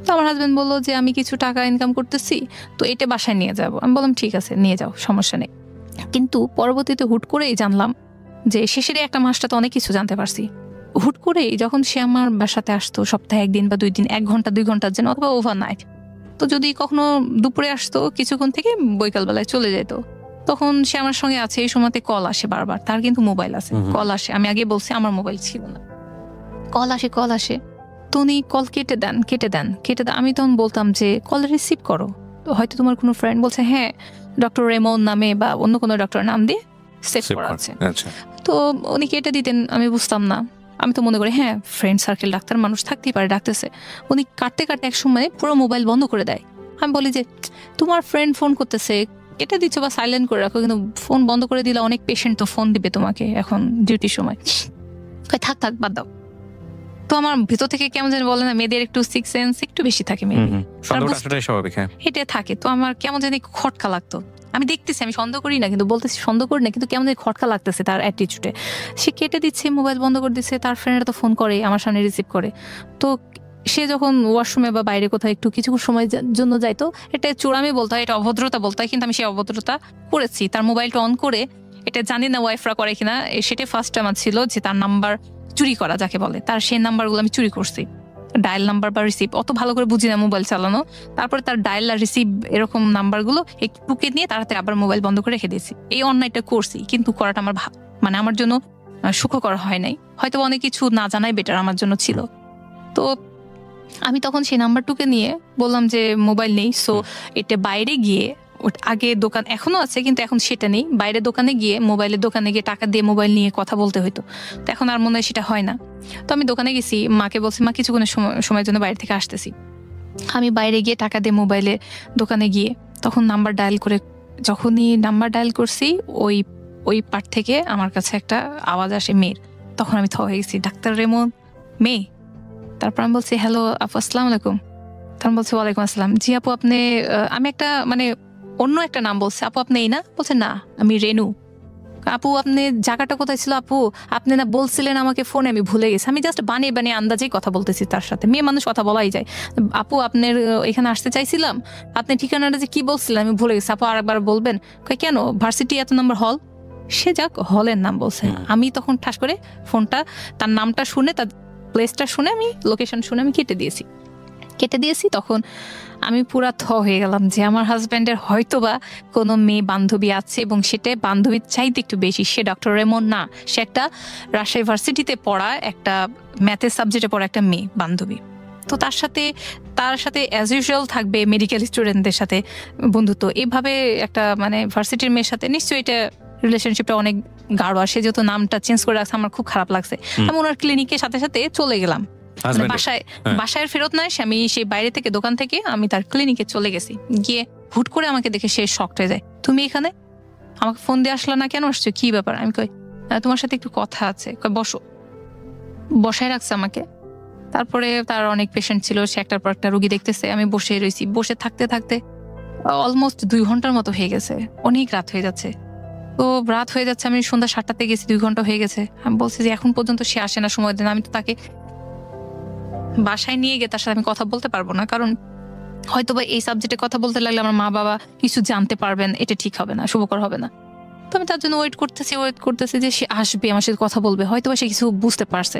তো আমার হাজব্যান্ড বললো যে আমি কিছু টাকা ইনকাম করতেছি, তো এটা বাসায় নিয়ে যাবো। আমি বললাম ঠিক আছে নিয়ে যাও, সমস্যা নেই। কিন্তু পরবর্তীতে হুট করেই জানলাম যে শেষের একটা মাসটা তো অনেক কিছু জানতে পারছি। হুট করেই যখন সে আমার বাসাতে আসতো সপ্তাহে 1 দিন বা 2 দিন, 1 ঘন্টা 2 ঘন্টার জন্য, অথবা ওভারনাইট, তো যদি কখনো দুপুরে আসতো কিছুক্ষণ থেকে বিকালবেলায় চলে যেত, তখন সে আমার সঙ্গে আছে। এই সময়তে কল আসে বারবার, তার কিন্তু মোবাইল আছে, কল আসে। আমি আগে বলছি আমার মোবাইল ছিল না, কল আসে। তো উনি কল কেটে দেন। আমি তখন বলতাম যে কল রিসিভ করো, তো হয়তো তোমার কোনো ফ্রেন্ড। বলছে হ্যাঁ, ডক্টর রেমন নামে বা অন্য কোনো ডক্টরের নাম দিয়ে সেভ করা আছে। তো উনি কেটে দিতেন, আমি বুঝতাম না। আমি তো মনে করি হ্যাঁ ফ্রেন্ড সার্কেল, ডাক্তার মানুষ থাকতেই পারে, ডাকতেছে। উনি কাটতে এক সময় পুরো মোবাইল বন্ধ করে দেয়। আমি বলি যে তোমার ফ্রেন্ড ফোন করতেছে, কেটে দিচ্ছ বা সাইলেন্ট করে রাখো, কিন্তু ফোন বন্ধ করে দিলে অনেক পেশেন্ট তো ফোন দিবে তোমাকে এখন ডিউটির সময়, থাক বাদ দাও। তো আমার ভিতর থেকে কেমন যেন বলে না, মেয়েদের একটু সিক্স সেন্স একটু বেশি থাকে, এটা থাকে। তো আমার কেমন যেন খটকা লাগতো। আমি দেখতেছি, আমি সন্দেহ করি না, কিন্তু বলতেছি সন্দেহ করি না, কিন্তু কেমন খটকা লাগতেছে তার অ্যাটিটিউডে। সে কেটে দিচ্ছে, মোবাইল বন্ধ করে দিচ্ছে, তার ফ্রেন্ডরা তো ফোন করে, আমার সামনে রিসিভ করে। তো সে যখন ওয়াশরুমে বা বাইরে কোথাও একটু কিছু সময়ের জন্য যাইতো, এটা চোরামি বলতে হয়, এটা অভদ্রতা বলতে হয়, কিন্তু আমি সেই অভদ্রতা করেছি। তার মোবাইলটা অন করে, এটা জানি না ওয়াইফরা করে কিনা, সেটা ফার্স্ট আমার ছিল যে তার নাম্বার চুরি করা যাকে বলে, তার সেই নাম্বারগুলো আমি চুরি করছি। ডায়াল নাম্বার বা রিসিভ অত ভালো করে বুঝি না মোবাইল চালানো। তারপরে তার ডায়াল আর রিসিভ এরকম নাম্বারগুলো টুকে নিয়ে তাড়াতাড়ি আবার মোবাইল বন্ধ করে রেখে দিয়েছি। এই অন্যায়টা করছি, কিন্তু করাটা আমার মানে আমার জন্য সুখকর হয় নাই। হয়তো অনেক কিছু না জানাই বেটার আমার জন্য ছিল। তো আমি তখন সেই নাম্বারটুকে নিয়ে বললাম যে মোবাইল নেই, সো এটা বাইরে গিয়ে, আগে দোকান এখনো আছে কিন্তু এখন সেটা নেই, বাইরে দোকানে গিয়ে, মোবাইলের দোকানে গিয়ে টাকা দিয়ে মোবাইল নিয়ে কথা বলতে হতো। তো এখন আর মনে হয় সেটা হয় না। তো আমি দোকানে গেছি, মাকে বলছি মা কিছুক্ষণের সময়ের জন্য বাইরে থেকে আসতেছি। আমি বাইরে গিয়ে টাকা দিয়ে মোবাইলে দোকানে গিয়ে তখন নাম্বার ডায়াল করে, যখনই নাম্বার ডায়াল করছি ওই পার্ট থেকে আমার কাছে একটা আওয়াজ আসে মেয়ের। তখন আমি হয়ে গেছি, ডাক্তার রেমন মেয়ে। তারপর আমি বলছি হ্যালো আপু, আসসালামু আলাইকুম। তখন বলছে ওয়ালাইকুম আসসালাম। জি আপু আপনি, আমি একটা মানে অন্য একটা নাম বলছে, আপু আপনি এই না? বলছে না আমি রেনু। আপু আপনি জায়গাটা কোথায় ছিল আপু? আপনি না বলছিলেন আমাকে ফোনে, আমি ভুলে গেছি। আমি জাস্ট বানিয়ে আন্দাজেই কথা বলতেছি তার সাথে, মেয়ে মানুষ কথা বলাই যায়। আপু আপনার এখানে আসতে চাইছিলাম, আপনি ঠিকানাটা যে কি বলছিলেন আমি ভুলে গেছি, আপু আরেকবার বলবেন? কেন ভার্সিটি এত নম্বর হল? সে যাক হলের নাম বলছে। আমি তখন ঠাস করে ফোনটা, তার নামটা শুনে, তার প্লেসটা শুনে, আমি লোকেশন শুনে আমি কেটে দিয়েছি। তখন আমি পুরা হয়ে গেলাম যে আমার হাজব্যান্ডের হয়তোবা কোনো মেয়ে বান্ধবী আছে, এবং সেটা বান্ধবীর চাইতে একটু বেশি। সে ডক্টর রেমন না, সে একটা রাজশাহী ভার্সিটিতে পড়া, একটা ম্যাথের সাবজেক্টে পড়া একটা মেয়ে বান্ধবী। তো তার সাথে অ্যাজ ইউজুয়াল থাকবে মেডিকেল স্টুডেন্টদের সাথে বন্ধুত্ব। এইভাবে একটা মানে ভার্সিটির মেয়ের সাথে নিশ্চয়ই এটা রিলেশনশিপটা অনেক গাঢ়। আর সে যেহেতু নামটা চেঞ্জ করে রাখছে, আমার খুব খারাপ লাগছে। আমি ওনার ক্লিনিকের সাথে চলে গেলাম, বাসায় ফেরত নয়, আমি সেই বাইরে থেকে দোকান থেকে আমি তার ক্লিনিকে চলে গেছি। গিয়ে হুট করে আমাকে দেখে সে শকড হয়ে যায়, তুমি এখানে আমাকে ফোন দিয়ে আসলা না, কেন আসছো, কি ব্যাপার? আমি কই তোমার সাথে একটু কথা আছে। বসো, বসায় রাখছে আমাকে। তারপরে তার অনেক পেশেন্ট ছিল, সে একটার পর একটা রোগী দেখতেছে। আমি বসে রয়েছি, বসে থাকতে থাকতে অলমোস্ট 2 ঘন্টার মতো হয়ে গেছে, অনেক রাত হয়ে যাচ্ছে। আমি সন্ধ্যা 7টাতে গেছি, 2 ঘন্টা হয়ে গেছে। আমি বলছি যে এখন পর্যন্ত সে আসে না, সময় দেন। আমি তো তাকে বাসায় নিয়ে গিয়ে তার সাথে আমি কথা বলতে পারবো না, কারণ হয়তোবা এই সাবজেক্টে কথা বলতে লাগলে আমার মা বাবা কিছু জানতে পারবেন, এটা ঠিক হবে না, শুভকর হবে না। তো আমি তার জন্য ওয়েট করতেছি যে সে আসবে, আমার সাথে কথা বলবে, হয়তোবা সে কিছু বুঝতে পারছে।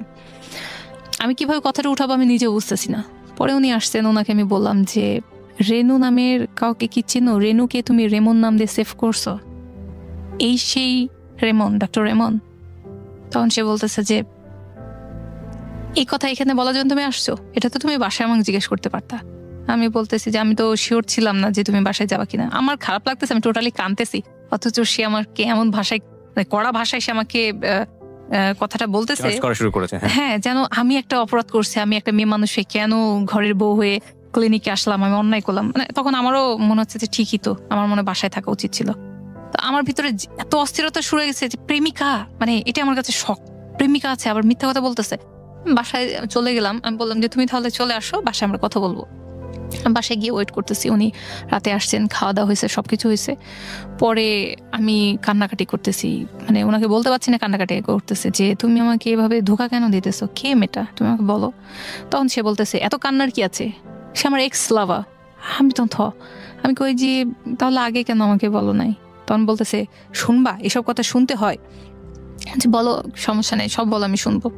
আমি কিভাবে কথাটা উঠাবো আমি নিজেও বুঝতেছি না। পরে উনি আসছেন, ওনাকে আমি বললাম যে রেনু নামের কাউকে কি চেনো? রেনুকে তুমি রেমন নাম দিয়ে সেভ করছো? এই সেই রেমন, ডক্টর রেমন? তখন সে বলতেছে যে এই কথা এখানে বলার জন্য তুমি আসছো? এটা তো তুমি বাসায় আমাকে জিজ্ঞেস করতে পারতা। আমি বলতেছি যে আমি তো শিওর ছিলাম না যে তুমি বাসায় যাবা কিনা। আমার খারাপ লাগতেছে, আমি টোটালি কাঁদতেছি, অথচ সে আমাকে এমন ভাষায়, কড়া ভাষায় সে আমাকে কথাটা বলতেছে, হ্যাঁ, যেন আমি একটা অপরাধ করছি, আমি একটা মেয়ে মানুষ হয়ে কেন ঘরের বউ হয়ে ক্লিনিকে আসলাম, আমি অন্যায় করলাম। মানে তখন আমারও মনে হচ্ছে যে ঠিকই তো, আমার মনে বাসায় থাকা উচিত ছিল। তো আমার ভিতরে এত অস্থিরতা শুরু হয়ে গেছে যে প্রেমিকা, মানে এটা আমার কাছে শখ, প্রেমিকা আছে আবার মিথ্যা কথা বলতেছে। বাসায় চলে গেলাম, আমি বললাম যে তুমি তাহলে চলে আসো, বাসায় আমরা কথা বলবো। বাসায় গিয়ে ওয়েট করতেছি, উনি রাতে আসছেন, খাওয়া দাওয়া হয়েছে, সবকিছু হয়েছে। পরে আমি কান্নাকাটি করতেছি, মানে ওনাকে বলতে পারছি না, কান্নাকাটি করতেছে যে তুমি আমাকে এভাবে ধোকা কেন দিতেছো, কে মেয়েটা, তুমি আমাকে বলো। তখন সে বলতেছে এত কান্নার কি আছে, সে আমার এক্স লাভা। আমি তখন আমি কই যে তাহলে আগে কেন আমাকে বলো নাই। তখন বলতেছে শুনবা, এসব কথা শুনতে হয়, যে বলো সমস্যা নেই, সব বলো, আমি শুনবো।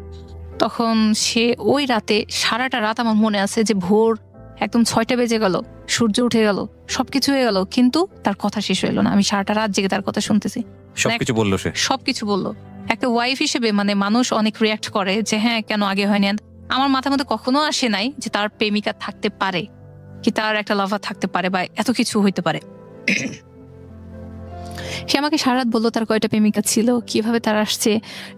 তখন সে ওই রাতে, সারাটা রাত আমার মনে আছে যে ভোর একদম 6টা বেজে গেল, সূর্য উঠে গেল, সবকিছু হয়ে গেল, কিন্তু তার কথা শেষ হইলো না। আমি সারাটা রাত জেগে তার কথা শুনতেছি, সবকিছু বললো সে, সবকিছু বললো। একটা ওয়াইফ হিসেবে মানে মানুষ অনেক রিয়াক্ট করে যে হ্যাঁ কেন আগে হয়নি। আমার মাথার মধ্যে কখনো আসে নাই যে তার প্রেমিকা থাকতে পারে, কি তার একটা লাভার থাকতে পারে, বা এত কিছু হইতে পারে। সে আমাকে সারা রাত বললো তার কয়টা প্রেমিকা ছিল, কিভাবে তার আসছে।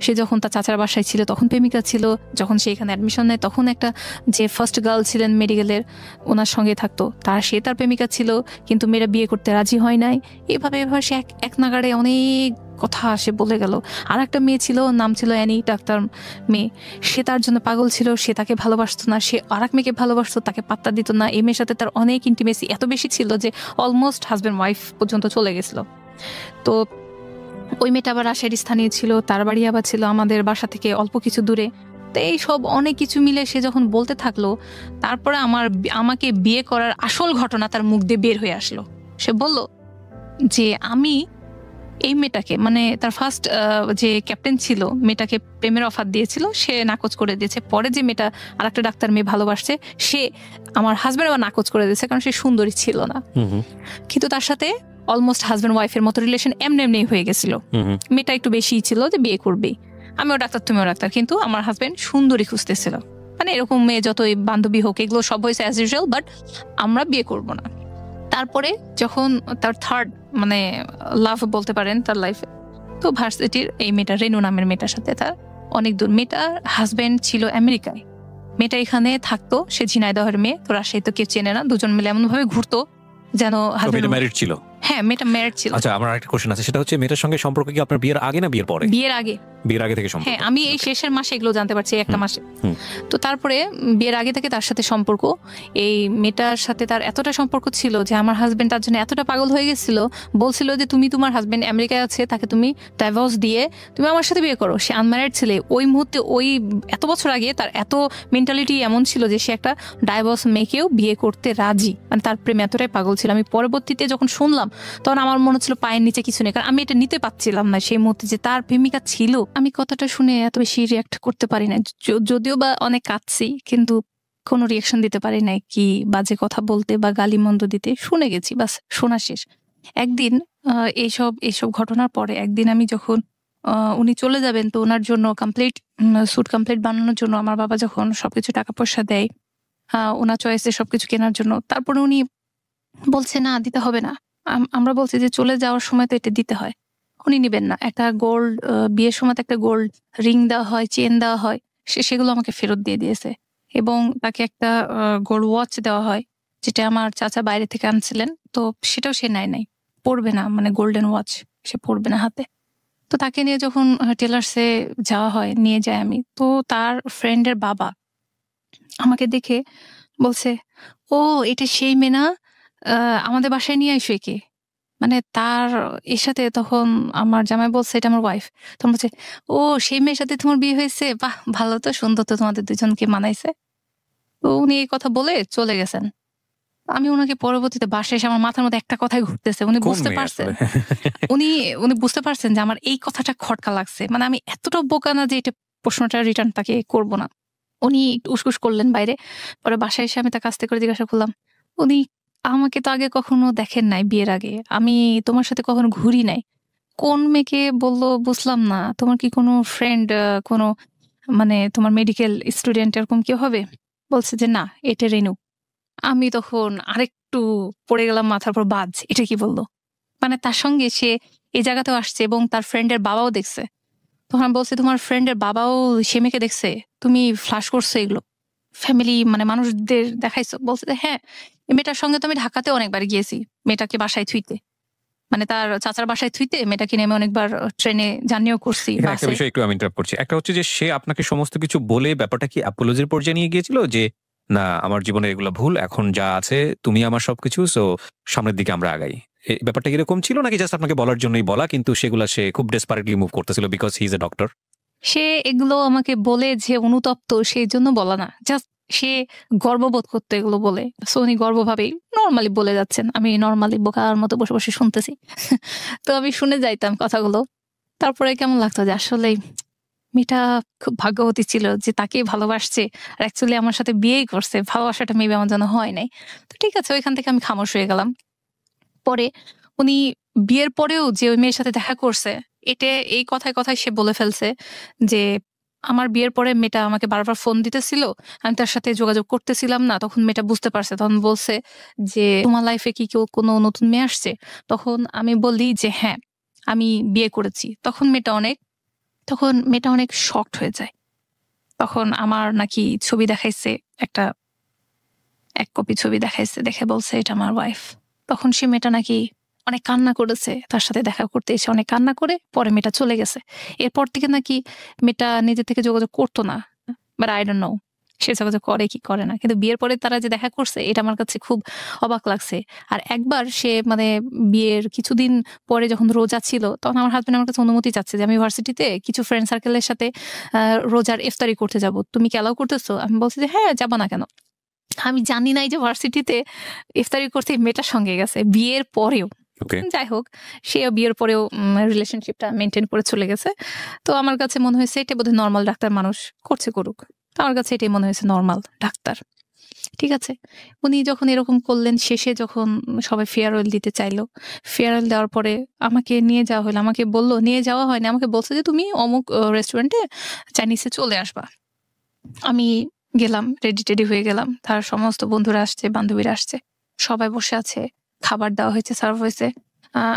সে যখন তার চাচার বাসায় ছিল তখন প্রেমিকা ছিল, যখন সে এখানে অ্যাডমিশন নেয় তখন একটা যে ফার্স্ট গার্ল ছিলেন মেডিকেলের, ওনার সঙ্গে থাকতো, সে তার প্রেমিকা ছিল, কিন্তু মেয়েরা বিয়ে করতে রাজি হয় নাই। এভাবে সে এক নাগাড়ে অনেক কথা সে বলে গেল। আর একটা মেয়ে ছিল, নাম ছিল অ্যানি, ডাক্তার মেয়ে, সে তার জন্য পাগল ছিল, সে তাকে ভালোবাসতো না, সে আর এক মেয়েকে ভালোবাসতো, তাকে পাত্তা দিত না। এই মেয়ের সাথে তার অনেক ইন্টিমেসি এত বেশি ছিল যে অলমোস্ট হাজব্যান্ড ওয়াইফ পর্যন্ত চলে গেছিল। তো ওই মেয়েটা আবার রাজশাহীর স্থানীয় ছিল, তার বাড়ি আবার ছিল আমাদের বাসা থেকে অল্প কিছু দূরে। তো এই সব অনেক কিছু মিলে সে যখন বলতে থাকলো, তারপরে আমাকে বিয়ে করার আসল ঘটনা তার মুখ দিয়ে বের হয়ে আসলো। সে বলল যে আমি এই মেয়েটাকে, মানে তার ফার্স্ট যে ক্যাপ্টেন ছিল, মেয়েটাকে প্রেমের অফার দিয়েছিল, সে নাকচ করে দিয়েছে। পরে যে মেয়েটা আর একটা ডাক্তার মেয়ে ভালোবাসছে, সে আমার হাজব্যান্ড আবার নাকচ করে দিয়েছে, কারণ সে সুন্দরী ছিল না। কিন্তু তার সাথে অলমোস্ট হাজব্যান্ড ওয়াইফের মতো রিলেশন এমনি হয়ে গেছিল। মেয়েটা একটু বেশি ছিল যে বিয়ে করবেই, আমিও ডাক্তার তুমিও ডাক্তার, কিন্তু আমার হাজব্যান্ড সুন্দরী খুঁজতেছিল। মানে এরকম মেয়ে যতই বান্ধবী হোক, এগুলো সব হয়েছে অ্যাজ ইউজুয়াল, বাট আমরা বিয়ে করব না। তারপরে যখন তার থার্ড মানে লাভ বলতে পারেন তার লাইফে, তো ভার্সিটির এই মেয়েটা, রেনু নামের মেয়েটার সাথে তার অনেক দূর। মেয়েটার হাজব্যান্ড ছিল আমেরিকায়, মেয়েটা এখানে থাকতো, সে ঝিনাইদহের মেয়ে, তো রাজশাহী তো কেউ চেনে না। দুজন মিলে এমন ভাবে ঘুরতো যেন হাজব্যান্ড ম্যারিড ছিল। হ্যাঁ, মেয়েটা ম্যারিড ছিল। আচ্ছা, আমার একটা কোশ্চেন আছে, সেটা হচ্ছে মেয়েটার সঙ্গে সম্পর্ক কি আপনার বিয়ের আগে না বিয়ের পরে? বিয়ের আগে। বিয়ের আগে থেকে সম্পর্ক? হ্যাঁ, আমি এই শেষের মাসে এগুলো জানতে পারছি, একটা মাসে। তো তারপরে বিয়ের আগে থেকে তার সাথে সম্পর্ক, এই মেয়েটার সাথে তার এতটা সম্পর্ক ছিল যে আমার হাজবেন্ড তার জন্য এতটা পাগল হয়ে গেছিল, বলছিল যে তুমি তোমার হাজবেন্ড আমেরিকায় আছে, তাকে তুমি ডাইভোর্স দিয়ে তুমি আমার সাথে বিয়ে করো। সে আনম্যারিড ছেলে, ওই মুহূর্তে ওই এত বছর আগে তার এত মেন্টালিটি এমন ছিল যে সে একটা ডাইভোর্স মেয়েকেও বিয়ে করতে রাজি, মানে তার প্রেম এতটাই পাগল ছিল। আমি পরবর্তীতে যখন শুনলাম তখন আমার মনে হচ্ছিল পায়ের নিচে কিছু নেই, কারণ আমি এটা নিতে পারছিলাম না সেই মুহূর্তে যে তার প্রেমিকা ছিল। আমি কথাটা শুনে এত বেশি রিয়াক্ট করতে পারি না, যদিও বা অনেক কাঁদছি, কিন্তু কোনো রিয়াকশন দিতে পারি না, কি বাজে কথা বলতে বা গালি মন্দ দিতে। শুনে গেছি, বাস শোনা শেষ। একদিন এইসব ঘটনার পরে একদিন আমি যখন উনি চলে যাবেন, তো ওনার জন্য স্যুট কমপ্লিট বানানোর জন্য আমার বাবা যখন সবকিছু টাকা পয়সা দেয় ওনার চয়েসে সবকিছু কেনার জন্য, তারপরে উনি বলছে না দিতে হবে না। আমরা বলছি যে চলে যাওয়ার সময় তো এটা দিতে হয়। উনি নিবেন না। একটা গোল্ড, বিয়ের সময় একটা গোল্ড রিং দেওয়া হয়, চেন দেওয়া হয়, সেগুলো আমাকে ফেরত দিয়ে দিয়েছে। এবং তাকে একটা গোল্ড ওয়াচ দেওয়া হয়, যেটা আমার চাচা বাইরে থেকে আনছিলেন, তো সেটাও সে নাই, পরবে না, মানে গোল্ডেন ওয়াচ সে পরবে না হাতে। তো তাকে নিয়ে যখন টেলার্সে যাওয়া হয়, নিয়ে যাই আমি, তো তার ফ্রেন্ডের বাবা আমাকে দেখে বলছে, ও এটা সেই মেয়ে না, আমাদের বাসায় নিয়ে আইসো একে। মানে তার এর সাথে তখন আমার জামাই বলছে এটা আমার ওয়াইফ, তখন বলছে ও সেই মেয়ের সাথে তোমার বিয়ে হয়েছে, বাহ ভালো তো, সুন্দর তো, তোমাদের দুজনকে মানাইছে। তো উনি এই কথা বলে চলে গেছেন। আমি ওনাকে পরবর্তীতে বাসায় এসে আমার মাথার মধ্যে একটা কথাই ঘুরতেছে, উনি বুঝতে পারছেন, উনি বুঝতে পারছেন যে আমার এই কথাটা খটকা লাগছে। মানে আমি এতটা বোকা না যে এটা প্রশ্নটা রিটার্ন তাকে করবো না। উনি একটু উসকুস করলেন বাইরে, পরে বাসায় এসে আমি তাকে আস্তে করে জিজ্ঞাসা করলাম, উনি আমাকে তো আগে কখনো দেখেন নাই, বিয়ের আগে আমি তোমার সাথে কখনো ঘুরি নাই, কোন মেয়েকে বললো বুঝলাম না, তোমার কি কোনো ফ্রেন্ড, কোনো মানে তোমার মেডিকেল স্টুডেন্ট এরকম কেউ হবে? বলছে যে না, এটা রেনু। আমি তখন আরেকটু পড়ে গেলাম মাথার উপর বাজ, এটা কি বললো? মানে তার সঙ্গে সে এই জায়গাতেও আসছে এবং তার ফ্রেন্ডের বাবাও দেখছে। তখন আমি বলছি, তোমার ফ্রেন্ডের বাবাও সে মেয়েকে দেখছে, তুমি ফ্লাশ করছো এগুলো ফ্যামিলি মানে মানুষদের দেখাইছো? বলছে যে হ্যাঁ, এই মেয়েটার সঙ্গে তো আমি ঢাকাতে অনেকবার গিয়েছি মেয়েটাকে বাসায় থুইতে, মানে তার চাচার বাসায় থুইতে মেয়েটাকে নেমে অনেকবার ট্রেনে জার্নিও করছি। একটা বিষয় একটু আমি ইন্টারাপ্ট করছি। একটা হচ্ছে যে সে আপনাকে সমস্ত কিছু বলে ব্যাপারটা কি অ্যাপোলজির পর্যায়ে নিয়ে গিয়েছিল যে না আমার জীবনে এগুলো ভুল, এখন যা আছে তুমি আমার সবকিছু, সো সামনের দিকে আমরা আগাই, এই ব্যাপারটা এরকম ছিল নাকি জাস্ট আপনাকে বলার জন্যই বলা কিন্তু সেগুলা সে খুব ডেসপারেটলি মুভ করতেছিল because he is a doctor? সে এগুলো আমাকে বলে যে অনুতপ্ত সেই জন্য বলা না, জাস্ট সে গর্ববোধ করতো এগুলো বলে। সো উনি গর্বভাবেই নর্মালি বলে যাচ্ছেন, আমি নর্মালি বোকার মতো বসে বসে শুনতেছি। তো আমি শুনে যাইতাম কথাগুলো। তারপরে কেমন লাগতো যে আসলে মেয়েটা খুব ভাগ্যবতী ছিল যে তাকেই ভালোবাসছে, আর অ্যাকচুয়ালি আমার সাথে বিয়েই করছে, ভালোবাসাটা মেবি আমার জন্য হয় নাই। তো ঠিক আছে, ওইখান থেকে আমি খামোশ হয়ে গেলাম। পরে উনি বিয়ের পরেও যে ওই মেয়ের সাথে দেখা করছে, এটা এই কথায় কথায় সে বলে ফেলছে যে আমার বিয়ের পরে মেয়েটা আমাকে বারবার ফোন দিতেছিল, আমি তার সাথে যোগাযোগ করতেছিলাম না, তখন মেয়েটা বুঝতে পারছে, তখন বলছে যে তোমার লাইফে কি কেউ কোনো নতুন মেয়ে আসছে? তখন আমি বলি যে হ্যাঁ আমি বিয়ে করেছি। তখন মেয়েটা অনেক শকড হয়ে যায়। তখন আমার নাকি ছবি দেখাইছে, এক কপি ছবি দেখাইছে, দেখে বলছে এটা আমার ওয়াইফ। তখন সে মেয়েটা নাকি অনেক কান্না করেছে, তার সাথে দেখা করতে এসে অনেক কান্না করে পরে মেয়েটা চলে গেছে। এরপর থেকে নাকি মেয়েটা নিজে থেকে যোগাযোগ করতো না, বাট আই ডোন্ট নো সে যোগাযোগ করে কি করে না, কিন্তু বিয়ের পরে তারা যে দেখা করছে এটা আমার কাছে খুব অবাক লাগছে। আর একবার সে মানে বিয়ের কিছুদিন পরে যখন রোজা ছিল, তখন আমার হাজবেন্ড আমার কাছে অনুমতি চাচ্ছে যে আমি ইউনিভার্সিটিতে কিছু ফ্রেন্ড সার্কেলের সাথে রোজার ইফতারি করতে যাব, তুমি কি অ্যালাউ করতেছো? আমি বলছি যে হ্যাঁ, যাবো না কেন। আমি জানি নাই যে ভার্সিটিতে ইফতারি করতে মেয়েটার সঙ্গে গেছে বিয়ের পরেও। যাই হোক, সেও বিয়ের পরেও রিলেশনশিপটা মেনটেন করে চলে গেছে। তো আমার কাছে মনে হয়েছে এটা বোধহয় নর্মাল, ডাক্তার মানুষ করছে করুক। তো আমার কাছে এটাই মনে হয়েছে নর্মাল ডাক্তার। ঠিক আছে, উনি যখন এরকম করলেন, শেষে যখন সবাই ফেয়ারওয়েল দিতে চাইলো, ফেয়ারওয়েল দেওয়ার পরে আমাকে নিয়ে যাওয়া হলো। আমাকে বললো, নিয়ে যাওয়া হয়নি, আমাকে বলছে যে তুমি অমুক রেস্টুরেন্টে চাইনিজে চলে আসবা। আমি গেলাম, রেডি টেডি হয়ে গেলাম, তার সমস্ত বন্ধুরা আসছে, বান্ধবীরা আসছে, সবাই বসে আছে, খাবার দেওয়া হয়েছে, সার্ভ হয়েছে।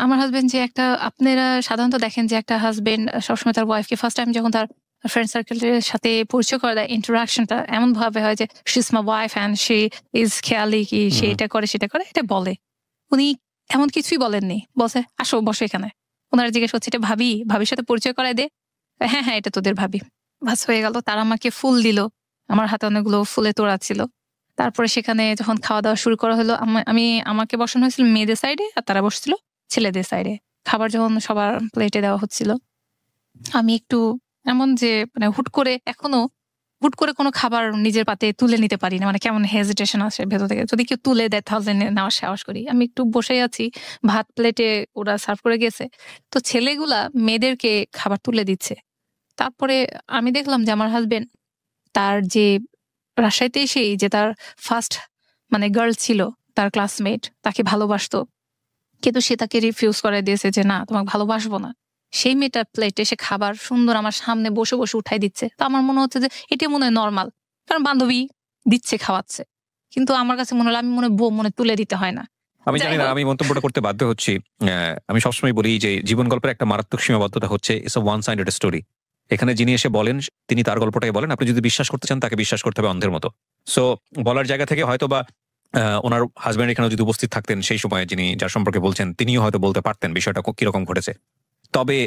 আমার হাজবেন্ড যে একটা, আপনারা সাধারণত দেখেন যে একটা হাজবেন্ড সবসময় তার ওয়াইফকে ফার্স্ট টাইম যখন তার ফ্রেন্ড সার্কেলের সাথে পরিচয় করে দেয়, ইন্টারাকশনটা এমন ভাবে হয় যে she is my wife and she is খেয়ালি, কি সে এটা করে সেটা করে, এটা বলে। উনি এমন কিছুই বলেননি, বলছে আসো বসো এখানে। ওনারা জিজ্ঞেস করছে এটা ভাবি, ভাবির সাথে পরিচয় করায় দে। হ্যাঁ হ্যাঁ, এটা তোদের ভাবি। বাস হয়ে গেল। তারা আমাকে ফুল দিল, আমার হাতে অনেকগুলো ফুলে তোড়া ছিল। তারপরে সেখানে যখন খাওয়া দাওয়া শুরু করা হলো, আমাকে বসানো হয়েছিল মেয়েদের সাইডে আর তারা বসছিল ছেলেদের সাইডে। খাবার যখন সবার প্লেটে দেওয়া হচ্ছিল, আমি একটু এমন যে মানে হুট করে কোনো খাবার নিজের পাতে তুলে নিতে পারি না, মানে কেমন হেজিটেশন আসে ভেতর থেকে, যদি কেউ তুলে দেয় তাহলে নেওয়ার সাহস করি। আমি একটু বসে আছি, ভাত প্লেটে ওরা সার্ভ করে গেছে, তো ছেলেগুলা মেয়েদেরকে খাবার তুলে দিচ্ছে। তারপরে আমি দেখলাম যে আমার হাজবেন্ড তার যে রাজশাহীতে এসেই যে তার ফার্স্ট মানে গার্ল ছিল, তার ক্লাসমেট, তাকে ভালোবাসতো, কিন্তু সে তাকে রিফিউজ করে দিয়েছে যে না তোমাকে ভালোবাসবো না। সেই মেয়েটার প্লেটে সে খাবার সুন্দর আমার সামনে বসে বসে উঠাই দিচ্ছে। তো আমার মনে হচ্ছে যে এটা মনে হয় নর্মাল, কারণ বান্ধবী দিচ্ছে, খাওয়াচ্ছে। কিন্তু আমার কাছে মনে হলো আমি মনে তুলে দিতে হয় না। আমি জানি না, আমি মন্তব্যটা করতে বাধ্য হচ্ছি। আমি সবসময় বলি যে জীবন গল্পের একটা মারাত্মক সীমাবদ্ধতা হচ্ছে it's a one sided story. এখানে যিনি এসে বলেন তিনি তার গল্পটাই বলেন, আপনি যদি বিশ্বাস করতে চান তাকে বিশ্বাস করতে হবে অন্ধের মতো। সো বলার জায়গা থেকে হয়তো বা ওনার হাজব্যান্ড এখানে যদি উপস্থিত থাকতেন সেই সময়, যিনি যার সম্পর্কে বলছেন, তিনিও হয়তো বলতে পারতেন বিষয়টা কিরকম ঘটেছে। তবে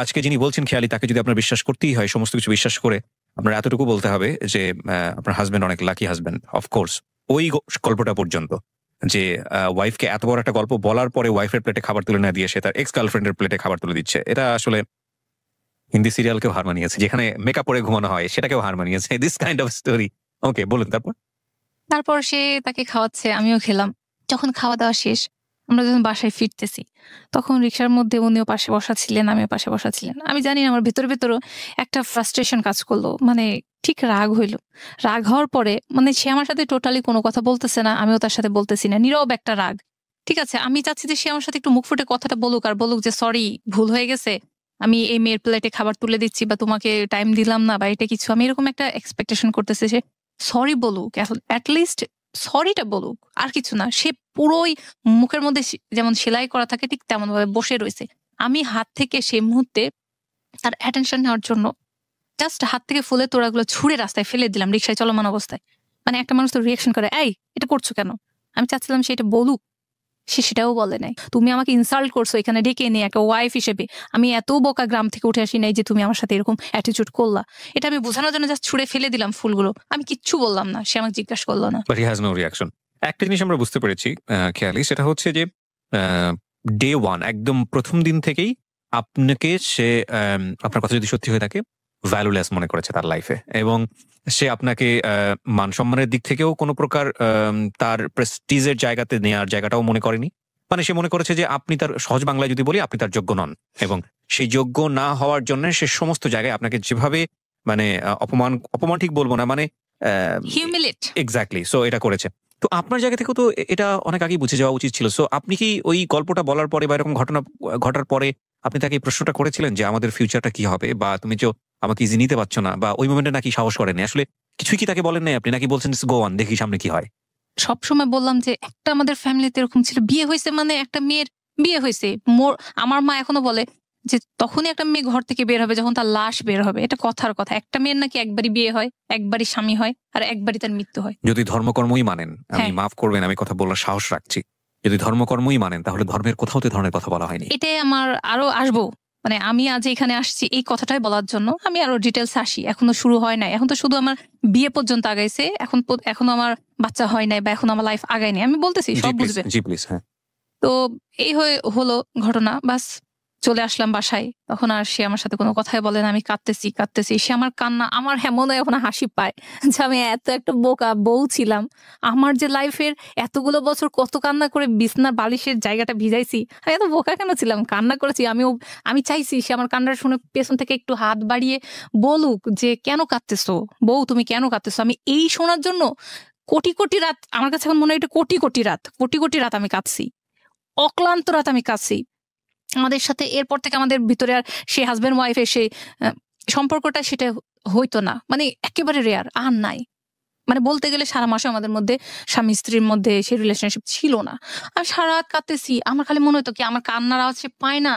আজকে যিনি বলছেন খেয়ালি, তাকে যদি আপনার বিশ্বাস করতেই হয়, সমস্ত কিছু বিশ্বাস করে আপনার এতটুকু বলতে হবে যে আপনার হাজব্যান্ড অনেক লাকি হাজব্যান্ড। অফকোর্স ওই গল্পটা পর্যন্ত যে ওয়াইফকে এত বড় একটা গল্প বলার পরে ওয়াইফের প্লেটে খাবার তুলে না দিয়ে সে তার এক্স গার্লফ্রেন্ডের প্লেটে খাবার তুলে দিচ্ছে, এটা আসলে হিন্দি সিরিয়ালকেও হার মানিয়েছে, যেখানে মেকআপ পরে ঘুমানো হয় সেটাকেও হার মানিয়েছে। This kind of story. Okay, বলুন। তারপর সে তাকে খাওয়াচ্ছে, আমিও খেলাম। যখন খাওয়া দাওয়া শেষ, আমরা যখন বাসায় ফিরতেছি, তখন রিক্সার মধ্যে উনিও পাশে বসা ছিলেন, আমিও পাশে বসা ছিলেন। আমি জানি না, আমার ভেতরও একটা ফ্রাস্ট্রেশন কাজ করলো, মানে ঠিক রাগ হইলো। রাগ হওয়ার পরে মানে সে আমার সাথে টোটালি কোনো কথা বলতেছে না, আমিও তার সাথে বলতেছি না, নীরব একটা রাগ। ঠিক আছে, আমি চাচ্ছি যে সে আমার সাথে একটু মুখ ফুটে কথাটা বলুক, আর বলুক যে সরি, ভুল হয়ে গেছে, আমি এই মেয়ের প্লেটে খাবার তুলে দিচ্ছি, বা তোমাকে টাইম দিলাম না, বা এটা কিছু, আমি এরকম একটা এক্সপেকটেশন করতেছি। সে সরি বলুক, অ্যাটলিস্ট সরিটা বলুক, আর কিছু না। সে পুরোই মুখের মধ্যে যেমন সেলাই করা থাকে ঠিক তেমন ভাবে বসে রয়েছে। আমি হাত থেকে সেই মুহূর্তে তার অ্যাটেনশন নেওয়ার জন্য জাস্ট হাত থেকে ফুলের তোড়াগুলো ছুঁড়ে রাস্তায় ফেলে দিলাম রিক্সায় চলমান অবস্থায়। মানে একটা মানুষ তো রিয়াকশন করে, এই এটা করছো কেন? আমি চাচ্ছিলাম সে এটা বলুক, সে সেটাও বলে নাই। তুমি আমাকে ইনসাল্ট করছো এখানে ডেকে নিয়ে একটা ওয়াইফ হিসেবে। আমি এত বোকা গ্রাম থেকে উঠে আসি নাই যে তুমি আমার সাথে এরকম অ্যাটিটিউড করলা। এটা আমি বোঝানোর জন্য জাস্ট ছুঁড়ে ফেলে দিলাম ফুলগুলো। আমি কিচ্ছু বললাম না, সে আমাকে জিজ্ঞাসা করলো না। But he has no reaction. একটা জিনিস আমরা বুঝতে পেরেছি খেয়ালি, সেটা হচ্ছে যে ডে ওয়ান একদম প্রথম দিন থেকেই আপনাকে সে আপনার কথা যদি সত্যি হয়ে থাকে ভ্যালুলেস মনে করেছে তার লাইফে, এবং সে আপনাকে মান সম্মানের দিক থেকেও কোনো প্রকার তার প্রেস্টিজের জায়গাতে নেওয়ার জায়গাটাও মনে করেনি। মানে সে মনে করেছে যে আপনি তার, সহজ বাংলায় যদি বলি, আপনি তার যোগ্য নন, এবং সেই যোগ্য না হওয়ার জন্য সে সমস্ত জায়গায় আপনাকে যেভাবে মানে অপমান ঠিক বলবো না, মানে হিউমিলেট, এক্স্যাক্টলি, সো এটা করেছে। তো আপনার জায়গা থেকেও তো এটা অনেক আগেই বুঝে যাওয়া উচিত ছিল। সো আপনি কি ওই গল্পটা বলার পরে বা এরকম ঘটনা ঘটার পরে আপনি তাকে এই প্রশ্নটা করেছিলেন যে আমাদের ফিউচারটা কি হবে, বা তুমি যে আমাকে ইজি নিতে পারছো না, বা ওই মোমেন্টে নাকি সাহস করেনি? আসলে কিছুই কি তাকে বলেন নাই আপনি, নাকি বলছেন গো অন, দেখি সামনে কি হয়? সবসময় বললাম যে একটা আমাদের ফ্যামিলিতে এরকম ছিল, বিয়ে হয়েছে মানে একটা মেয়ের বিয়ে হয়েছে। আমার মা এখনো বলে যে তখনই একটা মেয়ে ঘর থেকে বের হবে যখন তার লাশ বের হবে। এটা কথার কথা। একটা মেয়ের নাকি একবারই বিয়ে হয়, একবারই স্বামী হয়, আর একবারই তার মৃত্যু হয়। যদি ধর্মকর্মই মানেন, আমি মাফ করবেন আমি কথা বলার সাহস রাখছি, যদি ধর্মকর্মই মানেন তাহলে ধর্মের কোথাও তো ধরনের কথা বলা হয়নি। এটাই আমার আরো আসবো, মানে আমি আজ এখানে আসছি এই কথাটাই বলার জন্য। আমি আরো ডিটেলস আসি, এখনো শুরু হয় নাই। এখন তো শুধু আমার বিয়ে পর্যন্ত আগাইছে, এখনো আমার বাচ্চা হয় নাই, বা এখন আমার লাইফ আগায়নি। আমি বলতেছি সব বুঝবে। জি প্লিজ। হ্যাঁ, তো এই হলো ঘটনা। বাস চলে আসলাম বাসায়। তখন আর সে আমার সাথে কোনো কথাই বলে না। আমি কাঁদতেছি। সে আমার কান্না, আমার মনে হয় এখন হাসি পায় যে আমি এত একটা বোকা বউ ছিলাম। আমার যে লাইফের এতগুলো বছর কত কান্না করে বিছনার বালিশের জায়গাটা ভিজাইছি, আমি এত বোকা কেন ছিলাম? কান্না করেছি। আমি চাইছি সে আমার কান্নার শুনে পেছন থেকে একটু হাত বাড়িয়ে বলুক যে কেন কাঁদতেছো বউ, তুমি কেন কাঁদতেছো? আমি এই শোনার জন্য কোটি রাত, আমার কাছে এখন মনে হয় এটা কোটি রাত আমি কাঁদছি, অক্লান্ত রাত আমি কাঁদছি। আমাদের সাথে এরপর থেকে আমাদের ভিতরে আর সে হাজব্যান্ড ওয়াইফ এসে সম্পর্কটা সেটা হইতো না, মানে একেবারে রেয়ার, আর নাই। মানে বলতে গেলে সারা মাসে আমাদের মধ্যে স্বামী স্ত্রীর মধ্যে সেই রিলেশনশিপ ছিল না। আমি সারা রাত কাঁদতেছি। আমার খালি মনে হতো কি আমার কান্নার আওয়াজ সে পায় না।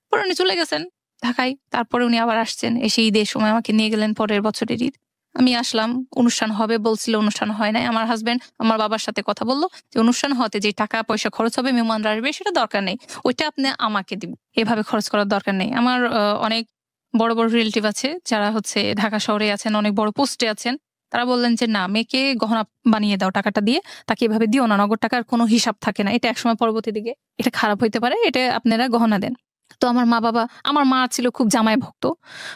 পরে উনি চলে গেছেন ঢাকায়। তারপরে উনি আবার আসছেন, এসে ঈদের সময় আমাকে নিয়ে গেলেন পরের বছরের ঈদ। আমি আসলাম, অনুষ্ঠান হবে বলছিল, অনুষ্ঠান হয় নাই। আমার হাজবেন্ড আমার বাবার সাথে কথা বললো যে অনুষ্ঠান হতে যে টাকা পয়সা খরচ হবে, মেহমানরা আসবে, সেটা দরকার নেই, ওইটা আপনি আমাকে দিবেন, এভাবে খরচ করার দরকার নেই। আমার অনেক বড় রিলেটিভ আছে যারা হচ্ছে ঢাকা শহরে আছেন, অনেক বড় পোস্টে আছেন। তারা বললেন যে না, মেয়েকে গহনা বানিয়ে দাও, টাকাটা দিয়ে তাকে এভাবে দিও না, নগদ টাকার কোনো হিসাব থাকে না, এটা একসময় পরবর্তী দিকে এটা খারাপ হইতে পারে, এটা আপনারা গহনা দেন। তো আমার মা ছিল খুব জামাই ভক্ত।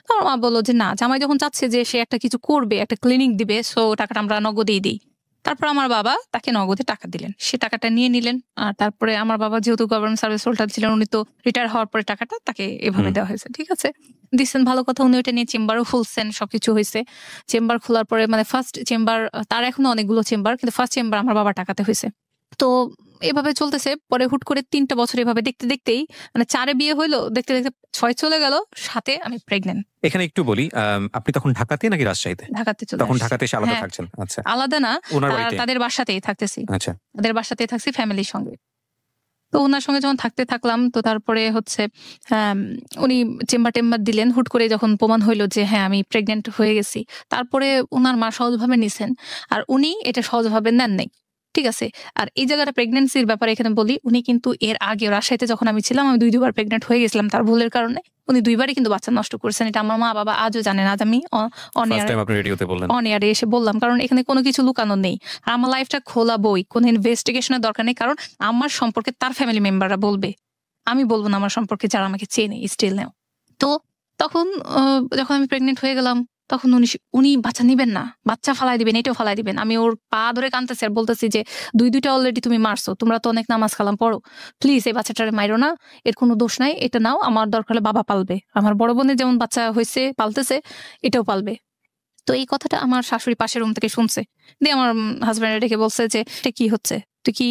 তো আমার মা বললো যে না, জামাই যখন চাচ্ছে যে সে একটা কিছু করবে, একটা ক্লিনিক দিবে, সো টাকাটা আমরা নগদেই দিই। তারপর আমার বাবা তাকে নগদে টাকা দিলেন, সে টাকাটা নিয়ে নিলেন। আর তারপরে আমার বাবা যেহেতু গভর্নমেন্ট সার্ভিস হোল্ডার ছিলেন, উনি তো রিটায়ার হওয়ার পরে টাকাটা তাকে এভাবে দেওয়া হয়েছে। ঠিক আছে, দিচ্ছেন, ভালো কথা। উনি ওইটা নিয়ে চেম্বারও খুলছেন, সবকিছু হয়েছে। চেম্বার খোলার পরে মানে ফার্স্ট চেম্বার, তার এখনো অনেকগুলো চেম্বার, কিন্তু ফার্স্ট চেম্বার আমার বাবা টাকাতে হয়েছে। তো এভাবে চলতেছে। পরে হুট করে 3টা বছর এভাবে দেখতেই মানে 4-এ বিয়ে হইলো, দেখতে 6 চলে গেল, 7-এ আমি প্রেগনেন্ট। এখানে একটু বলি, আপনি তখন ঢাকাতে নাকি রাজশাহীতে? ঢাকাতে চলে তখন আসছি। ঢাকাতে এসে আলাদা থাকছেন? আচ্ছা, আলাদা না, তাদের বাসাতেই থাকতেছি। আচ্ছা, তাদের বাসাতেই থাকছি ফ্যামিলির সঙ্গে। তো ওনার সঙ্গে যখন থাকলাম, তো তারপরে হচ্ছে উনি চেম্বার দিলেন। হুট করে যখন প্রমাণ হইলো যে হ্যাঁ আমি প্রেগনেন্ট হয়ে গেছি, তারপরে ওনার মা সহজভাবে নিছেন, আর উনি এটা সহজভাবে নেন নাই। ঠিক আছে, আর এই জায়গাটা প্রেগনেন্সির ব্যাপারে এখানে বলি, উনি কিন্তু এর আগে রাজশাহীতে যখন আমি ছিলাম, আমি 2-2বার প্রেগনেন্ট হয়ে গেছিলাম তার ভুলের কারণে। উনি 2বারই কিন্তু বাচ্চা নষ্ট করেছেন। এটা আমার মা বাবা আজও জানেন। আজ আমি অন এয়ারে এসে বললাম, কারণ এখানে কোনো কিছু লুকানো নেই। আর আমার লাইফটা খোলা বই, কোনো ইনভেস্টিগেশনের দরকার নেই, কারণ আমার সম্পর্কে তার ফ্যামিলি মেম্বাররা বলবে, আমি বলবো না আমার সম্পর্কে যারা আমাকে চেনে স্টিল নেও। তো তখন যখন আমি প্রেগনেন্ট হয়ে গেলাম, তখন উনি বাচ্চা নিবেন না, বাচ্চা ফালাই দিবেন, এটাও ফালাই দিবেন। আমি ওর পা ধরে কাঁদতেছি আর বলতেছি যে 2টা অলরেডি তুমি মারছো, তোমরা তো অনেক নামাজ কালাম পড়ো, প্লিজ এই বাচ্চাটারে মাইরো না, এর কোনো দোষ নাই, এটা নাও, আমার দরকার হলে বাবা পালবে, আমার বড় বোনের যেমন বাচ্চা হয়েছে পালতেছে, এটাও পালবে। তো এই কথাটা আমার শাশুড়ি পাশের রুম থেকে শুনছে, দিয়ে আমার হাজব্যান্ডের ডেকে বলছে যে এটা কি হচ্ছে, তুই কি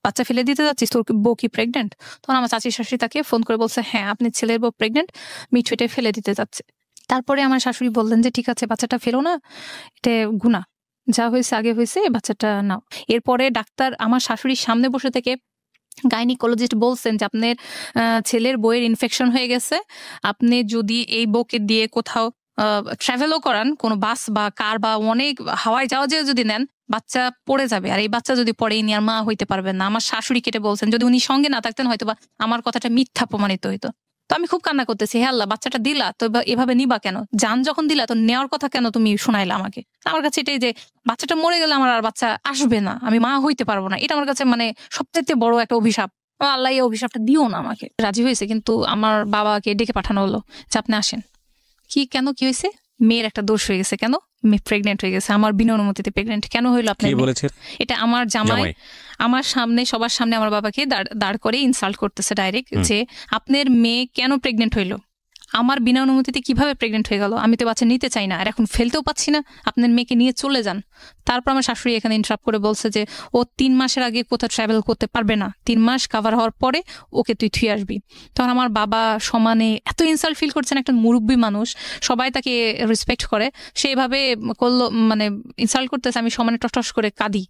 বাচ্চা ফেলে দিতে যাচ্ছিস, তোর বউ কি প্রেগনেন্ট? তখন আমার চাচি শাশুড়ি তাকে ফোন করে বলছে হ্যাঁ আপনি ছেলের বউ প্রেগনেন্ট, মিঠুইটা ফেলে দিতে যাচ্ছে। তারপরে আমার শাশুড়ি বললেন যে ঠিক আছে বাচ্চাটা ফেলো না, এটা গুনাহ, যা হয়েছে আগে হয়েছে, বাচ্চাটা নাও। এরপরে ডাক্তার আমার শাশুড়ির সামনে বসে থেকে গাইনিকোলজিস্ট বলছেন যে আপনার ছেলের বইয়ের ইনফেকশন হয়ে গেছে, আপনি যদি এই বউকে দিয়ে কোথাও ট্রাভেলও করান, কোনো বাস বা কার বা অনেক হাওয়ায় যাওয়া যে যদি নেন, বাচ্চা পড়ে যাবে, আর এই বাচ্চা যদি পড়ে ইনি আর মা হইতে পারবেন না। আমার শাশুড়ি কেটে বলছেন যদি উনি সঙ্গে না থাকতেন হয়তো বা আমার কথাটা মিথ্যা প্রমাণিত হইতো। তো আমি খুব কান্না করতেছি, হে আল্লাহ, বাচ্চাটা দিলা তো এভাবে নিবা কেন? জান যখন দিলা তো নেওয়ার কথা কেন তুমি শোনাইলা আমাকে? আমার কাছে এটাই যে বাচ্চাটা মরে গেলে আমার আর বাচ্চা আসবে না, আমি মা হইতে পারবো না, এটা আমার কাছে মানে সবচেয়ে বড় একটা অভিশাপ। আল্লাহ এই অভিশাপটা দিও না আমাকে। রাজি হয়েছে, কিন্তু আমার বাবাকে ডেকে পাঠানো হলো যে আপনি আসেন। কি কেন, কি হয়েছে? মেয়ের একটা দোষ হয়ে গেছে। কেন? মেয়ে প্রেগনেন্ট হয়ে গেছে, আমার বিনা অনুমতিতে প্রেগনেন্ট কেন হইলো? আপনি এটা আমার জামাই আমার সামনে, সবার সামনে আমার বাবাকে দাঁড় করে ইনসাল্ট করতেছে ডাইরেক্ট, যে আপনার মেয়ে কেন প্রেগনেন্ট হইলো, আমার বিনা অনুমতিতে কিভাবে প্রেগনেন্ট হয়ে গেল, আমি তো বাচ্চা নিতে চাই না, আর এখন ফেলতেও পাচ্ছি না, আপনার মেয়েকে নিয়ে চলে যান। তারপর আমার শাশুড়ি এখানে ইন্টারাপ্ট করে বলছে যে ও 3 মাসের আগে কোথাও ট্রাভেল করতে পারবে না, 3 মাস কাভার হওয়ার পরে ওকে তুই থুয়ে আসবি। তখন আমার বাবা সমানে এত ইনসাল্ট ফিল করছেন, একটা মুরব্বী মানুষ, সবাই তাকে রেসপেক্ট করে, সেইভাবে করলো, মানে ইনসাল্ট করতেছে, আমি সমানে টস করে কাঁদি।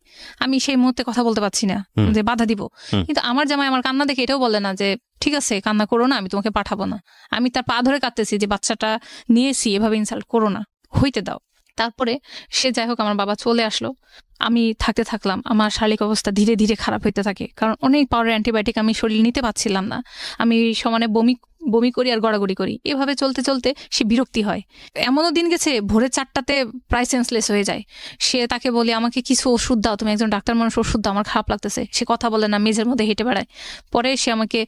আমি সেই মুহূর্তে কথা বলতে পারছি না যে বাধা দিব, কিন্তু আমার জামাই আমার কান্না দেখে এটাও বলে না যে ঠিক আছে কান্না করো না, আমি তোমাকে পাঠাবো না। আমি তার পা ধরে কাঁদতেছি যে বাচ্চাটা নিয়েছি, এভাবে ইনসাল্ট করো না, হইতে দাও। তারপরে সে যাই হোক আমার বাবা চলে আসলো, আমি থাকতে থাকলাম। আমার শারীরিক অবস্থা ধীরে ধীরে খারাপ হইতে থাকে, কারণ অনেক পাওয়ারের অ্যান্টিবায়োটিক আমি শরীর নিতে পারছিলাম না। আমি সমানে বমি করি আর গড়াগড়ি করি। এভাবে চলতে চলতে সে বিরক্তি হয়। এমনও দিন গেছে ভোরে 4টাতে প্রায় সেন্সলেস হয়ে যায়। সে তাকে বলি আমাকে কিছু ওষুধ দাও, তুমি একজন ডাক্তার মানুষ, ওষুধ দাও, আমার খারাপ লাগতেছে। সে কথা বলে না, মেঝের মধ্যে হেঁটে বেড়ায়। পরে সে আমাকে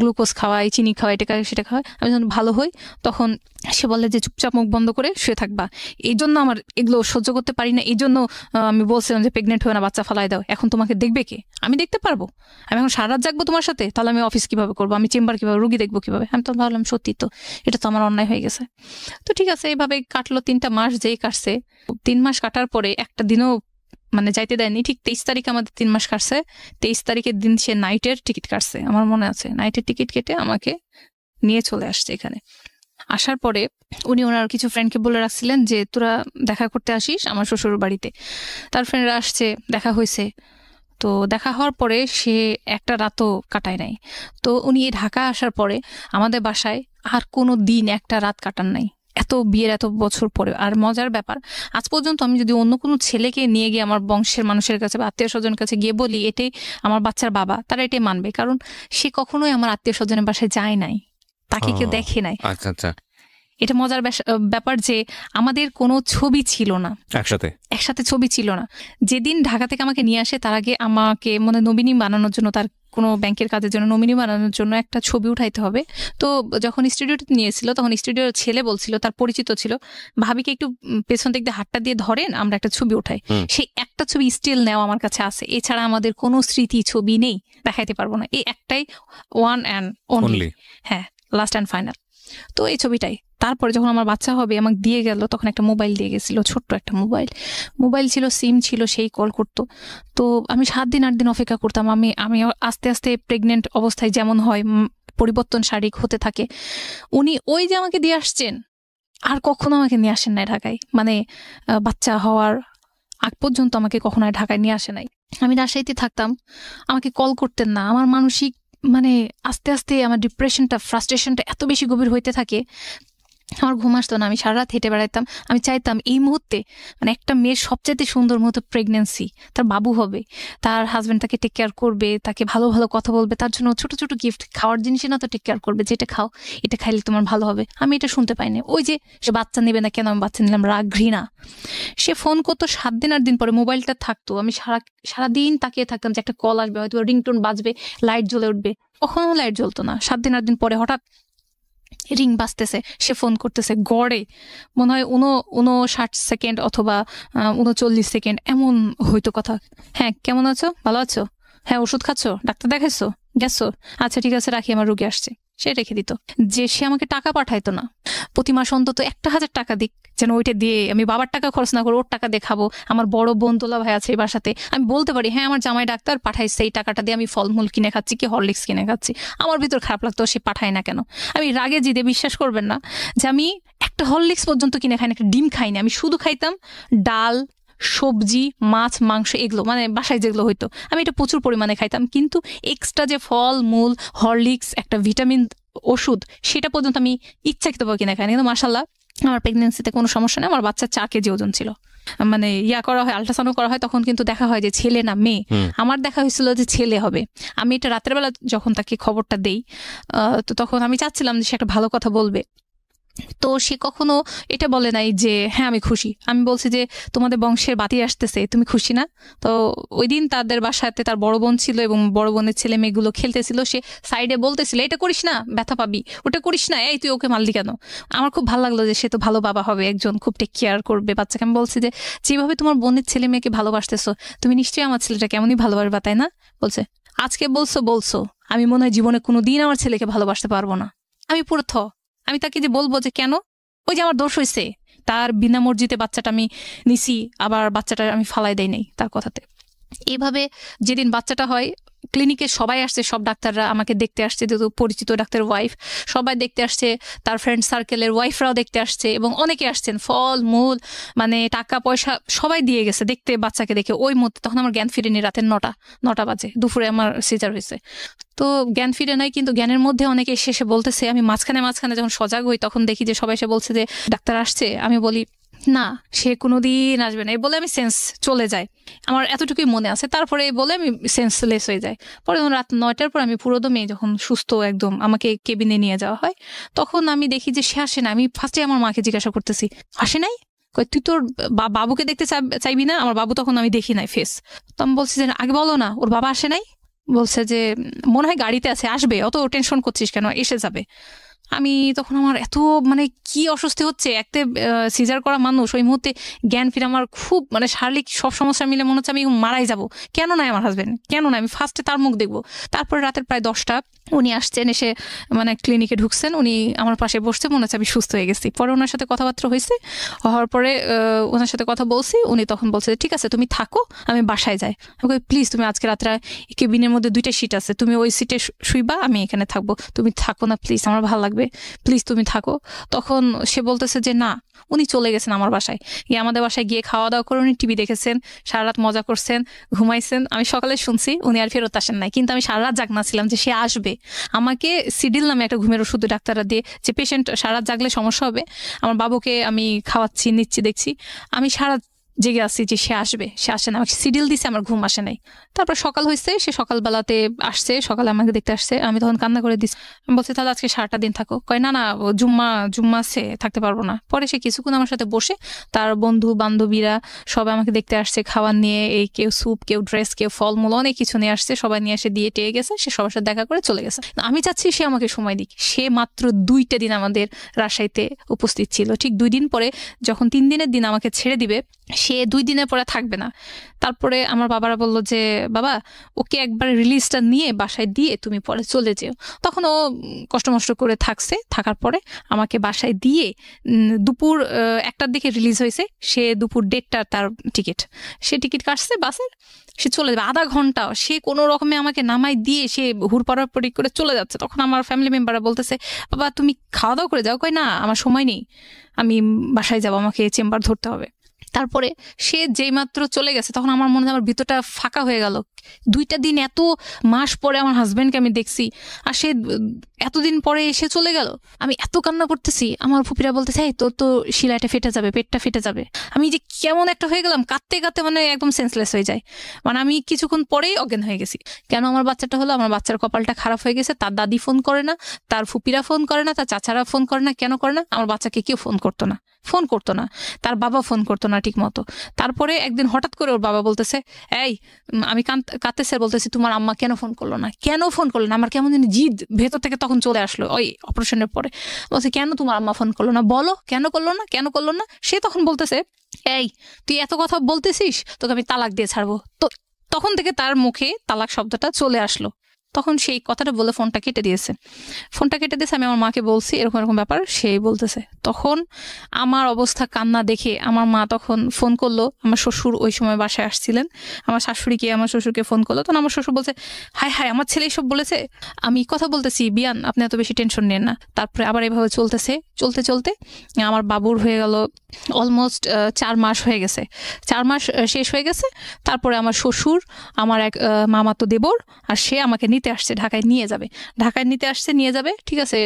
গ্লুকোজ খাওয়ায়, চিনি খাওয়ায়, এটা সেটা খাওয়ায়। আমি যখন ভালো হই তখন সে বলে যে চুপচাপ মুখ বন্ধ করে শুয়ে থাকবা। এই জন্য আমার এগুলো সহ্য করতে পারি না, এই জন্য আমি বলছিলাম যে প্রেগনেন্ট হয়ে না, বাচ্চা ফালাই দাও। এখন তোমাকে দেখবে কে? আমি দেখতে পারবো? আমি এখন সারা রাত জাগবো তোমার সাথে? তাহলে আমি অফিস কিভাবে করবো, আমি চেম্বার কিভাবে, রুগী দেখবো কিভাবে? আমি তো ভাবলাম সত্যি তো, এটা তো আমার অন্যায় হয়ে গেছে। তো ঠিক আছে, এইভাবে কাটলো 3টা মাস। যেই কাটছে, 3 মাস কাটার পরে একটা দিনও মানে যাইতে দেয়নি। ঠিক 23 তারিখে আমাদের 3 মাস কাটছে। 23 তারিখের দিন সে নাইটের টিকিট কাটছে, আমার মনে আছে। নাইটের টিকিট কেটে আমাকে নিয়ে চলে আসছে এখানে। আসার পরে উনি ওনার কিছু ফ্রেন্ডকে বলে রাখছিলেন যে তোরা দেখা করতে আসিস আমার শ্বশুর বাড়িতে। তার ফ্রেন্ডরা আসছে, দেখা হয়েছে। তো দেখা হওয়ার পরে সে একটা রাতও কাটায় নাই। তো উনি ঢাকা আসার পরে আমাদের বাসায় আর কোনো দিন একটা রাত কাটান নাই, এত বিয়ের এত বছর পরে। আর মজার ব্যাপার, আজ পর্যন্ত আমি যদি অন্য কোনো ছেলেকে নিয়ে গিয়ে আমার বংশের মানুষের কাছে বা আত্মীয় স্বজনের কাছে গিয়ে বলি এটাই আমার বাচ্চার বাবা, তারা এটাই মানবে, কারণ সে কখনোই আমার আত্মীয় স্বজনের বাসায় যায় নাই, তাকে কেউ দেখে নাই। আচ্ছা আচ্ছা। এটা মজার ব্যাপার যে আমাদের কোনো ছবি ছিল না, একসাথে ছবি ছিল না। যেদিন ঢাকা থেকে আমাকে নিয়ে আসে তার আগে আমাকে মানে নমিনি বানানোর জন্য, তার কোনো ব্যাংকের কাজের জন্য নমিনি বানানোর জন্য একটা ছবি উঠাইতে হবে। তো যখন স্টুডিওতে নিয়েছিল তখন স্টুডিওর ছেলে বলছিল, তার পরিচিত ছিল, ভাবিকে একটু পেছন দিক দিয়ে হাতটা দিয়ে ধরেন, আমরা একটা ছবি উঠাই। সেই একটা ছবি স্টিল নেওয়া আমার কাছে আছে, এছাড়া আমাদের কোনো স্মৃতি ছবি নেই, দেখাইতে পারবো না। এই একটাই, ওয়ান অ্যান্ড অনলি, হ্যাঁ, লাস্ট অ্যান্ড ফাইনাল। তো এই তারপরে যখন আমার বাচ্চা হবে আমাকে দিয়ে গেল, তখন একটা মোবাইল দিয়ে গেছিল, ছোট্ট একটা মোবাইল ছিল, সিম ছিল, সেই কল করতো। তো আমি 7 দিন 8 দিন অপেক্ষা করতাম। আমি আস্তে আস্তে প্রেগনেন্ট অবস্থায় যেমন হয় পরিবর্তন শারীরিক হতে থাকে। উনি ওই যে আমাকে দিয়ে আসছেন, আর কখনো আমাকে নিয়ে আসেন নাই ঢাকায়, মানে বাচ্চা হওয়ার আগ পর্যন্ত আমাকে কখনো ঢাকায় নিয়ে আসে নাই। আমি রাজশাহীতে থাকতাম, আমাকে কল করতেন না। আমার মানসিক মানে আস্তে আস্তে আমার ডিপ্রেশনটা, ফ্রাস্ট্রেশনটা এত বেশি গভীর হইতে থাকে, আমার ঘুম আসতো না, আমি সারা রাত হেঁটে বেড়াইতাম। আমি চাইতাম এই মুহূর্তে, মানে একটা মেয়ের সবচেয়ে সুন্দর মুহূর্ত প্রেগনেন্সি, তার বাবু হবে, তার হাজবেন্ড তাকে টেক কেয়ার করবে, তাকে ভালো ভালো কথা বলবে, তার জন্য ছোট ছোট গিফট, খাওয়ার জিনিসই না তো টেক কেয়ার করবে, যেটা খাও এটা খাইলে তোমার ভালো হবে। আমি এটা শুনতে পাইনি। ওই যে সে বাচ্চা নেবে না কেন, আমি বাচ্চা নিলাম, রাগ ঘৃণা। সে ফোন করতো 7 দিন 8 দিন পরে, মোবাইলটা থাকতো, আমি সারাদিন তাকিয়ে থাকতাম যে একটা কল আসবে, হয়তো রিংটোন বাজবে, লাইট জ্বলে উঠবে। কখনো লাইট জ্বলতো না। 7 দিন 8 দিন পরে হঠাৎ রিং বাজতেছে, সে ফোন করতেছে, গড়ে মনে হয় 59 সেকেন্ড অথবা 39 সেকেন্ড এমন হয়তো কথা। হ্যাঁ, কেমন আছো, ভালো আছো, হ্যাঁ ওষুধ খাচ্ছো, ডাক্তার দেখাইছো, গেছো, আচ্ছা ঠিক আছে রাখি, আমার রোগী আসছে, সে রেখে দিত। যে সে আমাকে টাকা পাঠাইতো না, প্রতি মাস অন্তত 1000 টাকা দিক, যেন ওইটা দিয়ে আমি বাবার টাকা খরচ না করে ওর টাকা দেখাবো। আমার বড় বোন তোলা ভাই আছে এই বাসাতে, আমি বলতে পারি হ্যাঁ আমার জামাই ডাক্তার পাঠাইছে, এই টাকাটা দিয়ে আমি ফলমূল কিনে খাচ্ছি কি হরলিক্স কিনে খাচ্ছি। আমার ভিতর খারাপ লাগতো, সে পাঠায় না কেন। আমি রাগে জিদে, বিশ্বাস করবেন না যে আমি একটা হরলিক্স পর্যন্ত কিনে খাই না, একটা ডিম খাইনি। আমি শুধু খাইতাম ডাল, সবজি, মাছ, মাংস এগুলো মানে বাসায় যেগুলো হইতো আমি এটা প্রচুর পরিমাণে খাইতাম, কিন্তু এক্সট্রা যে ফল মূল, হরলিক্স, একটা ভিটামিন ওষুধ সেটা পর্যন্ত আমি ইচ্ছাকৃতভাবে কিনে খাইনি। কিন্তু মাশাআল্লাহ আমার প্রেগনেন্সিতে কোনো সমস্যা নেই। আমার বাচ্চা 4 কেজি ওজন ছিল। মানে করা হয়, আল্ট্রাসাউন্ড করা হয়, তখন কিন্তু দেখা হয় যে ছেলে না মেয়ে। আমার দেখা হয়েছিল যে ছেলে হবে। আমি এটা রাতের বেলা যখন তাকে খবরটা দেই, তো তখন আমি চাচ্ছিলাম যে সে একটা ভালো কথা বলবে, তো সে কখনো এটা বলে নাই যে হ্যাঁ আমি খুশি। আমি বলছি যে তোমাদের বংশের বাতি আসতেছে, তুমি খুশি না? তো ওই দিন তাদের বাসাতে তার বড় বোন ছিল এবং বড় বোনের ছেলে মেয়েগুলো খেলতেছিল। সে সাইডে বলতেছিল এটা করিস না, ব্যথা পাবি, ওটা করিস না, এই তুই ওকে মারলি কেন? আমার খুব ভালো লাগলো যে সে তো ভালো বাবা হবে, একজন খুব টেক কেয়ার করবে বাচ্চাকে। আমি বলছি যে যেভাবে তোমার বোনের ছেলে মেয়েকে ভালোবাসতেছো, তুমি নিশ্চয়ই আমার ছেলেটা কেমনই ভালোবাসবা, তাই না? বলছে আজকে বলছো আমি মনে হয় জীবনে কোনোদিন আমার ছেলেকে ভালোবাসতে পারবো না। আমি পুরো আমি তাকে যে বলবো যে কেন? ওই যে আমার দোষ হয়েছে, তার বিনা মর্জিতে বাচ্চাটা আমি নিছি, আবার বাচ্চাটা আমি ফালাই দেই নাই তার কথাতে। এইভাবে যেদিন বাচ্চাটা হয়, ক্লিনিকে সবাই আসছে, সব ডাক্তাররা আমাকে দেখতে আসছে, যেহেতু পরিচিত ডাক্তার ওয়াইফ, সবাই দেখতে আসছে, তার ফ্রেন্ড সার্কেলের ওয়াইফরাও দেখতে আসছে এবং অনেকে আসছেন, ফল মূল মানে টাকা পয়সা সবাই দিয়ে গেছে দেখতে বাচ্চাকে দেখে। ওই মুহূর্তে তখন আমার জ্ঞান ফিরেনি, রাতের 9টা বাজে, দুপুরে আমার সিজার হয়েছে। তো জ্ঞান ফিরে নাই, কিন্তু জ্ঞানের মধ্যে অনেকে এসে বলতেছে। আমি মাঝখানে যখন সজাগ হই তখন দেখি যে সবাই এসে বলছে যে ডাক্তার আসছে। আমি বলি না, সে কোনোদিন আসবে না, এই বলে আমি সেন্স চলে যায়। আমার এতটুকুই মনে আছে। তারপরে বলে আমি সেন্সলেস হয়ে যাই। পরে রাত 9টার পর আমি পুরোদমে যখন সুস্থ একদম আমাকে কেবিনে নিয়ে যাওয়া হয়, তখন আমি দেখি যে সে আসে না। আমি ফার্স্টে আমার মাকে জিজ্ঞাসা করতেছি আসে নাই? তুই তোর বাবুকে দেখতে চাইবি না? আমার বাবু তখন আমি দেখি নাই ফেস। তো আমি বলছি যে আগে বলো না ওর বাবা আসে নাই। বলছে যে মনে হয় গাড়িতে আছে, আসবে, অত টেনশন করছিস কেন, এসে যাবে। আমি তখন আমার এত মানে কি অস্বস্তি হচ্ছে, একটা সিজার করা মানুষ, ওই মুহূর্তে জ্ঞান ফিরে আমার খুব মানে শারীরিক সব সমস্যা মিলে মনে হচ্ছে আমি মারাই যাব। কেন নাই আমার হাজবেন্ড, কেন না? আমি ফার্স্টে তার মুখ দেখবো। তারপরে রাতের প্রায় 10টা উনি আসছেন, এসে মানে ক্লিনিকে ঢুকছেন, উনি আমার পাশে বসছে, মনে হচ্ছে আমি সুস্থ হয়ে গেছি। পরে ওনার সাথে কথাবার্তা হয়েছে, হওয়ার পরে ওনার সাথে কথা বলছি। উনি তখন বলছে ঠিক আছে তুমি থাকো, আমি বাসায় যাই। আমি প্লিজ তুমি আজকে রাত্রে কেবিনের মধ্যে 2টা সিট আছে, তুমি ওই সিটে শুইবা, আমি এখানে থাকবো, তুমি থাকো না প্লিজ, আমার ভালো লাগবে, প্লিজ তুমি থাকো। তখন সে বলতেছে যে না, উনি চলে গেছেন আমার বাসায়, আমাদের বাসায় গিয়ে খাওয়া দাওয়া করে উনি টিভি দেখেছেন, সারা রাত মজা করছেন, ঘুমাইছেন। আমি সকালে শুনছি উনি আর ফেরত আসেন নাই, কিন্তু আমি সারা রাত জাগনা ছিলাম যে সে আসবে। আমাকে সিডিল নামে একটা ঘুমের ওষুধ ডাক্তাররা দিয়ে, যে পেশেন্ট সারা রাত জাগলে সমস্যা হবে, আমার বাবুকে আমি খাওয়াচ্ছি, নিচ্ছি, দেখছি, আমি সারা জেগে আসছি যে সে আসবে, সে আসে না। আমাকে সিডিল দিছে, আমার ঘুম আসে নাই। তারপর সকাল হয়েছে, সে সকালবেলাতে আসছে, সকালে আমাকে দেখতে আসছে। আমি তখন কান্না করে দিচ্ছি, আমি বলছি তাহলে আজকে সারাটা দিন থাকো। কয় না না, জুম্মা আছে, থাকতে পারবো না। পরে সে কিছুক্ষণ আমার সাথে বসে, তার বন্ধু বান্ধবীরা সবাই আমাকে দেখতে আসছে খাবার নিয়ে, এই কেউ স্যুপ, কেউ ড্রেস, কেউ ফলমূল, অনেক কিছু নিয়ে আসছে, সবাই নিয়ে এসে দিয়ে টেয়ে গেছে। সে সবার সাথে দেখা করে চলে গেছে। আমি চাচ্ছি সে আমাকে সময় দিক। সে মাত্র 2টা দিন আমাদের রাজশাহীতে উপস্থিত ছিল। ঠিক 2 দিন পরে যখন 3 দিনের দিন আমাকে ছেড়ে দিবে, সে 2 দিনের পরে থাকবে না। তারপরে আমার বাবারা বললো যে বাবা ওকে একবার রিলিজটা নিয়ে বাসায় দিয়ে তুমি পরে চলে যেও। তখন ও কষ্ট মষ্ট করে থাকছে, থাকার পরে আমাকে বাসায় দিয়ে দুপুর 1টার দিকে রিলিজ হয়েছে। সে দুপুর 1:30 তার টিকিট, সে টিকিট কাটছে বাসের, সে চলে যাবে। আধা ঘন্টা সে কোনো রকমে আমাকে নামাই দিয়ে সে হুড়পাড়াপড়ি করে চলে যাচ্ছে। তখন আমার ফ্যামিলি মেম্বাররা বলতেছে বাবা তুমি খাওয়া দাওয়া করে যাও। কই না, আমার সময় নেই, আমি বাসায় যাবো, আমাকে চেম্বার ধরতে হবে। তারপরে সে যেই মাত্র চলে গেছে, তখন আমার মনে হয় আমার ভিতরটা ফাঁকা হয়ে গেল। 2টা দিন, এত মাস পরে আমার হাজবেন্ডকে আমি দেখছি, আর সে এতদিন পরে এসে চলে গেল। আমি এত কান্না করতেছি, আমার ফুপিরা বলতেছে এই তোর তো শিলাটা ফেটে যাবে, পেটটা ফেটে যাবে। আমি যে কেমন একটা হয়ে গেলাম, কাঁদতে কাঁদতে মানে একদম সেন্সলেস হয়ে যায়। মানে আমি কিছুক্ষণ পরেই অজ্ঞান হয়ে গেছি। কেন আমার বাচ্চাটা হলো, আমার বাচ্চার কপালটা খারাপ হয়ে গেছে। তার দাদি ফোন করে না, তার ফুপিরা ফোন করে না, তার চাচারা ফোন করে না। কেন করে না? আমার বাচ্চাকে কেউ ফোন করতো না, তার বাবা ফোন করতো না ঠিক মতো। তারপরে একদিন হঠাৎ করে ওর বাবা বলতেছে এই, আমি কাঁদতেছে, বলতেছি তোমার আম্মা কেন ফোন করলো না? আমার কেমন যেন জিদ ভেতর থেকে তখন চলে আসলো ওই অপারেশনের পরে। বলছে কেন তোমার আম্মা ফোন করলো না, বলো কেন করলো না। সে তখন বলতেছে এই তুই এত কথা বলতেছিস, তোকে আমি তালাক দিয়ে ছাড়বো। তো তখন থেকে তার মুখে তালাক শব্দটা চলে আসলো। তখন সেই কথাটা বলে ফোনটা কেটে দিয়েছে। আমি আমার মাকে বলছি এরকম এরকম ব্যাপার, সেই বলতেছে। তখন আমার অবস্থা কান্না দেখে আমার মা তখন ফোন করলো, আমার শ্বশুর ওই সময় বাসায় আসছিলেন, আমার শাশুড়িকে আমার শ্বশুরকে ফোন করলো। তখন আমার শ্বশুর বলছে, হায় হায় আমার ছেলে সব বলেছে। আমি কথা বলতেছি, বিয়ান আপনি এত বেশি টেনশন নেন না। তারপরে আবার এভাবে চলতে চলতে আমার বাবুর হয়ে গেল অলমোস্ট 4 মাস হয়ে গেছে। 4 মাস শেষ হয়ে গেছে। তারপরে আমার শ্বশুর, আমার এক মামাতো দেবর, আর সে আমাকে নিতে আসছে, ঢাকায় নিয়ে যাবে। ঠিক আছে,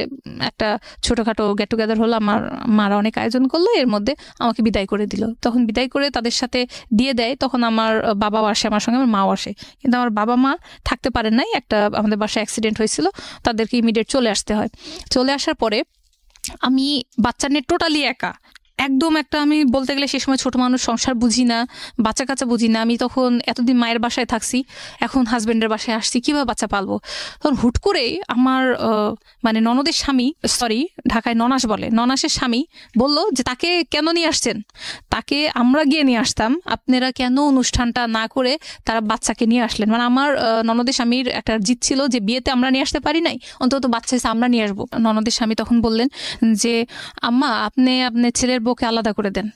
একটা ছোটখাটো গেট টুগেদার হলো, আমার মারা অনেক আয়োজন করলো, এর মধ্যে আমাকে বিদায় করে দিল। তখন বিদায় করে তাদের সাথে দিয়ে দেয়, তখন আমার বাবাও আসে আমার সঙ্গে, আমার মাও আসে। কিন্তু আমার বাবা মা থাকতে পারেন নাই, একটা আমাদের বাসায় অ্যাক্সিডেন্ট হয়েছিল, তাদেরকে ইমিডিয়েট চলে আসতে হয়। চলে আসার পরে আমি বাচ্চা নিয়ে টোটালি একা, একদম একটা, আমি বলতে গেলে সে সময় ছোট মানুষ, সংসার বুঝি না, বাচ্চা কাচ্চা বুঝি না। আমি তখন এতদিন মায়ের বাসায় থাকছি, এখন হাজবেন্ডের বাসায় আসছি, কিভাবে বাচ্চা পালবো। তখন হুট করে আমার মানে ননদের স্বামী, ঢাকায় ননাস বলে, ননাসের স্বামী বলল যে তাকে কেন নিয়ে আসছেন, তাকে আমরা গিয়ে নিয়ে আসতাম, আপনারা কেন অনুষ্ঠানটা না করে তারা বাচ্চাকে নিয়ে আসলেন। মানে আমার ননদের স্বামীর একটা জিদ ছিল যে বিয়েতে আমরা নিয়ে আসতে পারি নাই, অন্তত বাচ্চা এসে আমরা নিয়ে আসবো। ননদের স্বামী তখন বললেন যে আম্মা আপনি আপনার ছেলের বউকে আলাদা করে দেন।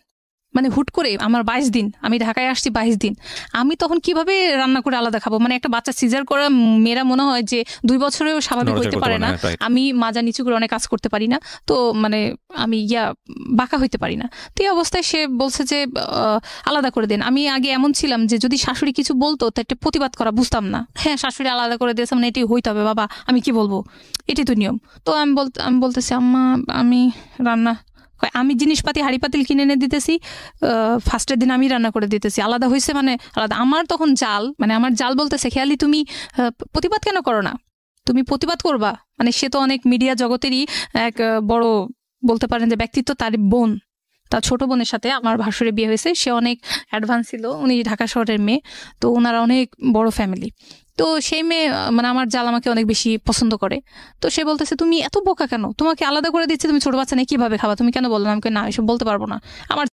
মানে হুট করে আমার 22 দিন, আমি ঢাকায় আসছি 22 দিন, আমি তখন কিভাবে রান্না করে আলাদা খাবো। মানে একটা বাচ্চা সিজার করা মেয়েরা মনে হয় যে 2 বছরেও স্বাভাবিক হইতে পারে না, আমি মাজা নিচু করে অনেক কাজ করতে পারি না, তো মানে আমি বাঁকা হইতে পারি না। তো এই অবস্থায় সে বলছে যে আলাদা করে দেন। আমি আগে এমন ছিলাম যে যদি শাশুড়ি কিছু বলতো তো একটা প্রতিবাদ করা বুঝতাম না। হ্যাঁ, শাশুড়ি আলাদা করে দিয়েছে মানে এটাই হইতে হবে বাবা, আমি কি বলবো, এটাই তো নিয়ম। তো আমি বলতেছি আম্মা আমি রান্না, আমি জিনিসপাতি হাড়ি পাতিল কিনে এনে দিতেছি, ফার্স্টের দিন আমি রান্না করে দিতেছি, আলাদা হয়েছে মানে আলাদা। আমার তখন আমার জাল বলতেছে, খেয়ালি তুমি প্রতিবাদ কেন করো না, তুমি প্রতিবাদ করবা। মানে সে তো অনেক মিডিয়া জগতেরই এক বড় বলতে পারেন যে ব্যক্তিত্ব, তার বোন, তার ছোট বোনের সাথে আমার ভাসুরের বিয়ে হয়েছে, সে অনেক অ্যাডভান্স ছিল, উনি ঢাকা শহরের মেয়ে, তো ওনারা অনেক বড় ফ্যামিলি। তো সেই মেয়ে মানে আমার জাল আমাকে অনেক বেশি পছন্দ করে। তো সে বলতেছে তুমি এত বোকা কেন, তোমাকে আলাদা করে দিচ্ছে, তুমি ছোট বাচ্চা নিয়ে কিভাবে খাবা, তুমি কেন বললো না। আমাকে না, এসব বলতে পারবো না। আমার